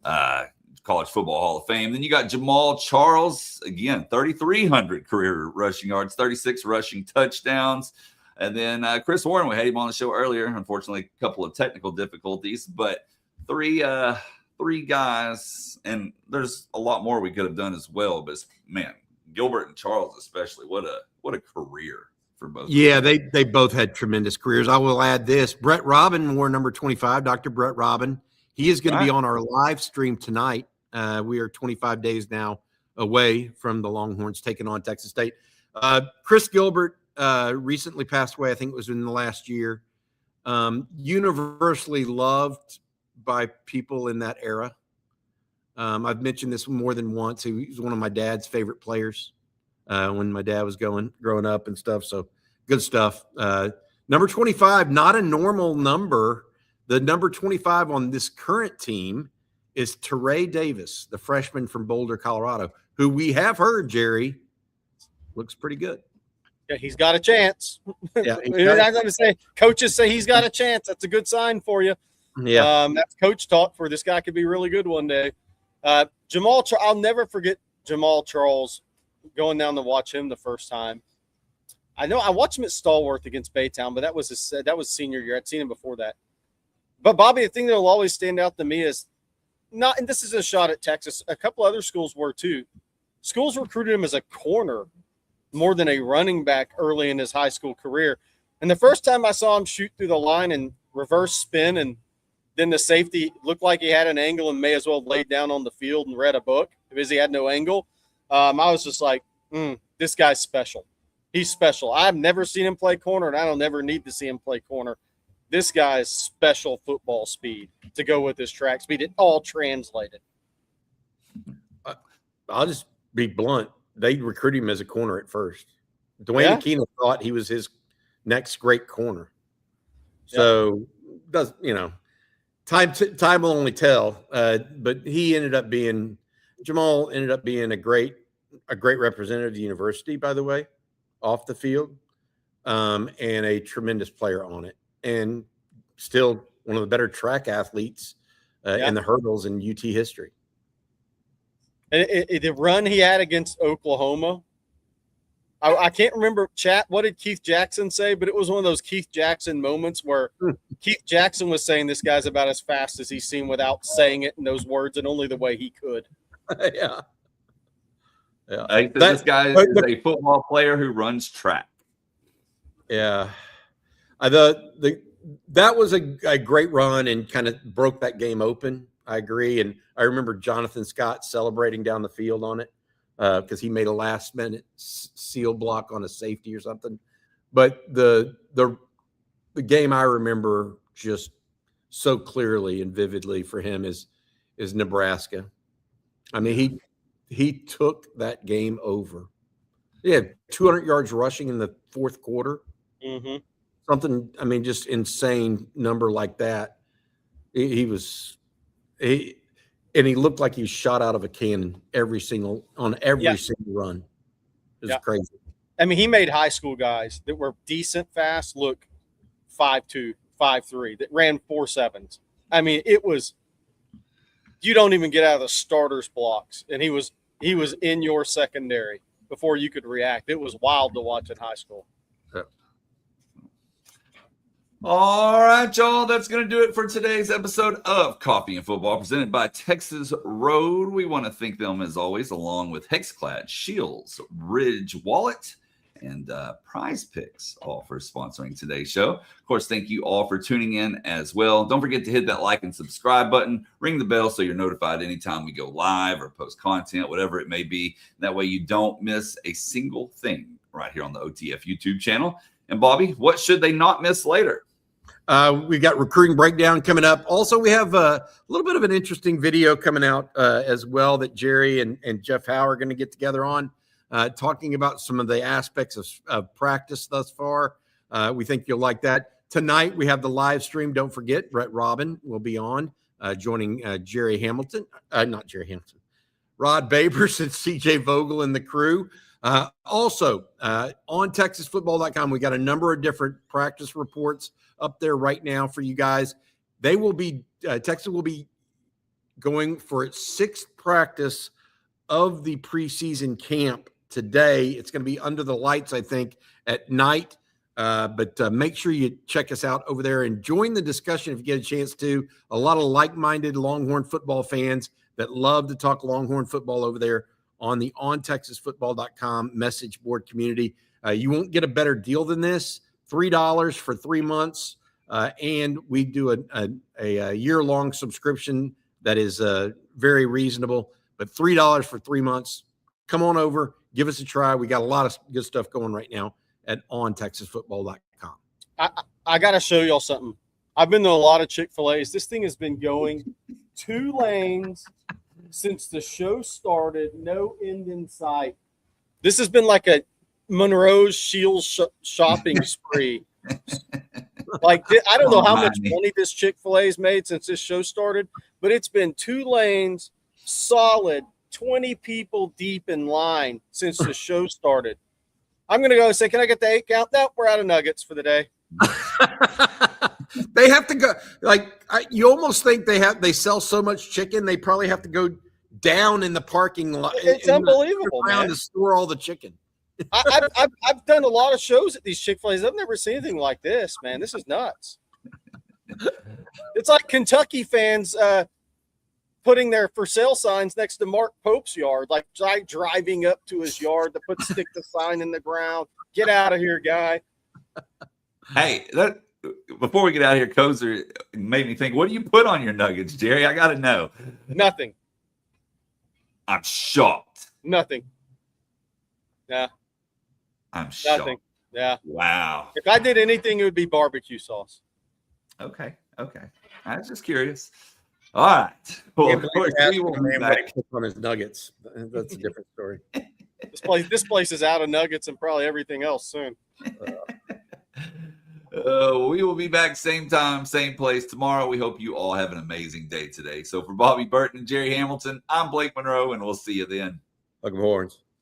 College Football Hall of Fame. Then you got Jamal Charles, again, 3,300 career rushing yards, 36 rushing touchdowns. And then Chris Warren, we had him on the show earlier. Unfortunately, a couple of technical difficulties, but three guys, and there's a lot more we could have done as well. But man, Gilbert and Charles especially, what a career for both. Yeah, they both had tremendous careers. I will add this: Brett Robin wore number 25. Dr. Brett Robin. He is going to be on our live stream tonight. We are 25 days now away from the Longhorns taking on Texas State. Chris Gilbert recently passed away. I think it was in the last year. Universally loved by people in that era. I've mentioned this more than once. He was one of my dad's favorite players when my dad was growing up and stuff. So good stuff. Number 25, not a normal number. The number 25 on this current team is Teray Davis, the freshman from Boulder, Colorado, who we have heard, Jerry, looks pretty good. Yeah, he's got a chance. Yeah, I'm going to say, coaches say he's got a chance. That's a good sign for you. Yeah, that's coach talk for this guy could be really good one day. I'll never forget Jamal Charles going down to watch him the first time. I know I watched him at Stallworth against Baytown, but that was senior year. I'd seen him before that. But Bobby, the thing that will always stand out to me is not, and this is a shot at Texas. A couple other schools were too. Schools recruited him as a corner more than a running back early in his high school career. And the first time I saw him shoot through the line and reverse spin, and then the safety looked like he had an angle and may as well have laid down on the field and read a book because he had no angle. I was just like, this guy's special. He's special. I've never seen him play corner, and I don't never need to see him play corner. This guy's special football speed to go with his track speed. It all translated. I'll just be blunt. They recruited him as a corner at first. Dwayne Aquino thought he was his next great corner. So time will only tell. But Jamal ended up being a great representative of the university, by the way, off the field, and a tremendous player on it, and still one of the better track athletes in the hurdles in UT history. And the run he had against Oklahoma, I can't remember, chat, what did Keith Jackson say? But it was one of those Keith Jackson moments where Keith Jackson was saying this guy's about as fast as he's seen without saying it in those words and only the way he could. Yeah. This guy is a football player who runs track. Yeah. That was a great run and kind of broke that game open. I agree. And I remember Jonathan Scott celebrating down the field on it because he made a last-minute seal block on a safety or something. But the game I remember just so clearly and vividly for him is Nebraska. I mean, he took that game over. He had 200 yards rushing in the fourth quarter. Mm-hmm. Something, I mean, just insane number like that. He looked like he was shot out of a cannon every single run. It was crazy. I mean, he made high school guys that were decent fast look 5'2", 5'3", that ran 4.7s. I mean, it was, you don't even get out of the starters blocks, and he was in your secondary before you could react. It was wild to watch in high school. All right, y'all. That's going to do it for today's episode of Coffee and Football presented by Texas Road. We want to thank them, as always, along with Hexclad, Shields, Ridge Wallet, and Prize Picks, all for sponsoring today's show. Of course, thank you all for tuning in as well. Don't forget to hit that like and subscribe button. Ring the bell so you're notified anytime we go live or post content, whatever it may be. That way you don't miss a single thing right here on the OTF YouTube channel. And Bobby, what should they not miss later? We've got recruiting breakdown coming up. Also, we have a little bit of an interesting video coming out as well that Jerry and Jeff Howe are going to get together on, talking about some of the aspects of practice thus far. We think you'll like that. Tonight, we have the live stream. Don't forget, Brett Robin will be on, joining Rod Babers and CJ Vogel and the crew. Also, on TexasFootball.com, we got a number of different practice reports up there right now for you guys. They will be Texas will be going for its sixth practice of the preseason camp today. It's going to be under the lights, I think, at night. But make sure you check us out over there and join the discussion if you get a chance to. A lot of like-minded Longhorn football fans that love to talk Longhorn football over there on the OnTexasFootball.com message board community. You won't get a better deal than this. $3 for 3 months, and we do a year-long subscription that is very reasonable. But $3 for 3 months. Come on over, give us a try. We got a lot of good stuff going right now at OnTexasFootball.com. I got to show y'all something. I've been to a lot of Chick-fil-A's. This thing has been going 2 lanes since the show started. No end in sight. This has been like a Monroe's Shields shopping spree. Like, I don't know how much money this Chick-fil-A's made since this show started, but it's been 2 lanes, solid, 20 people deep in line since the show started. I'm going to go and say, can I get the 8 count? No, we're out of nuggets for the day. They have to go. You almost think they sell so much chicken, they probably have to go down in the parking lot. It's unbelievable, man. To store all the chicken. I've done a lot of shows at these Chick-fil-A's. I've never seen anything like this, man. This is nuts. It's like Kentucky fans putting their for sale signs next to Mark Pope's yard, like driving up to his yard to stick the sign in the ground. Get out of here, guy. Hey, before we get out of here, Kozer made me think, what do you put on your nuggets, Jerry? I got to know. Nothing. I'm shocked. Nothing. Yeah. I'm shocked. Nothing. Yeah. Wow. If I did anything, it would be barbecue sauce. Okay. I was just curious. All right. Well, of course, we will be back on his nuggets. That's a different story. This place is out of nuggets and probably everything else soon. We will be back same time, same place tomorrow. We hope you all have an amazing day today. So for Bobby Burton and Jerry Hamilton, I'm Blake Monroe, and we'll see you then. Horns.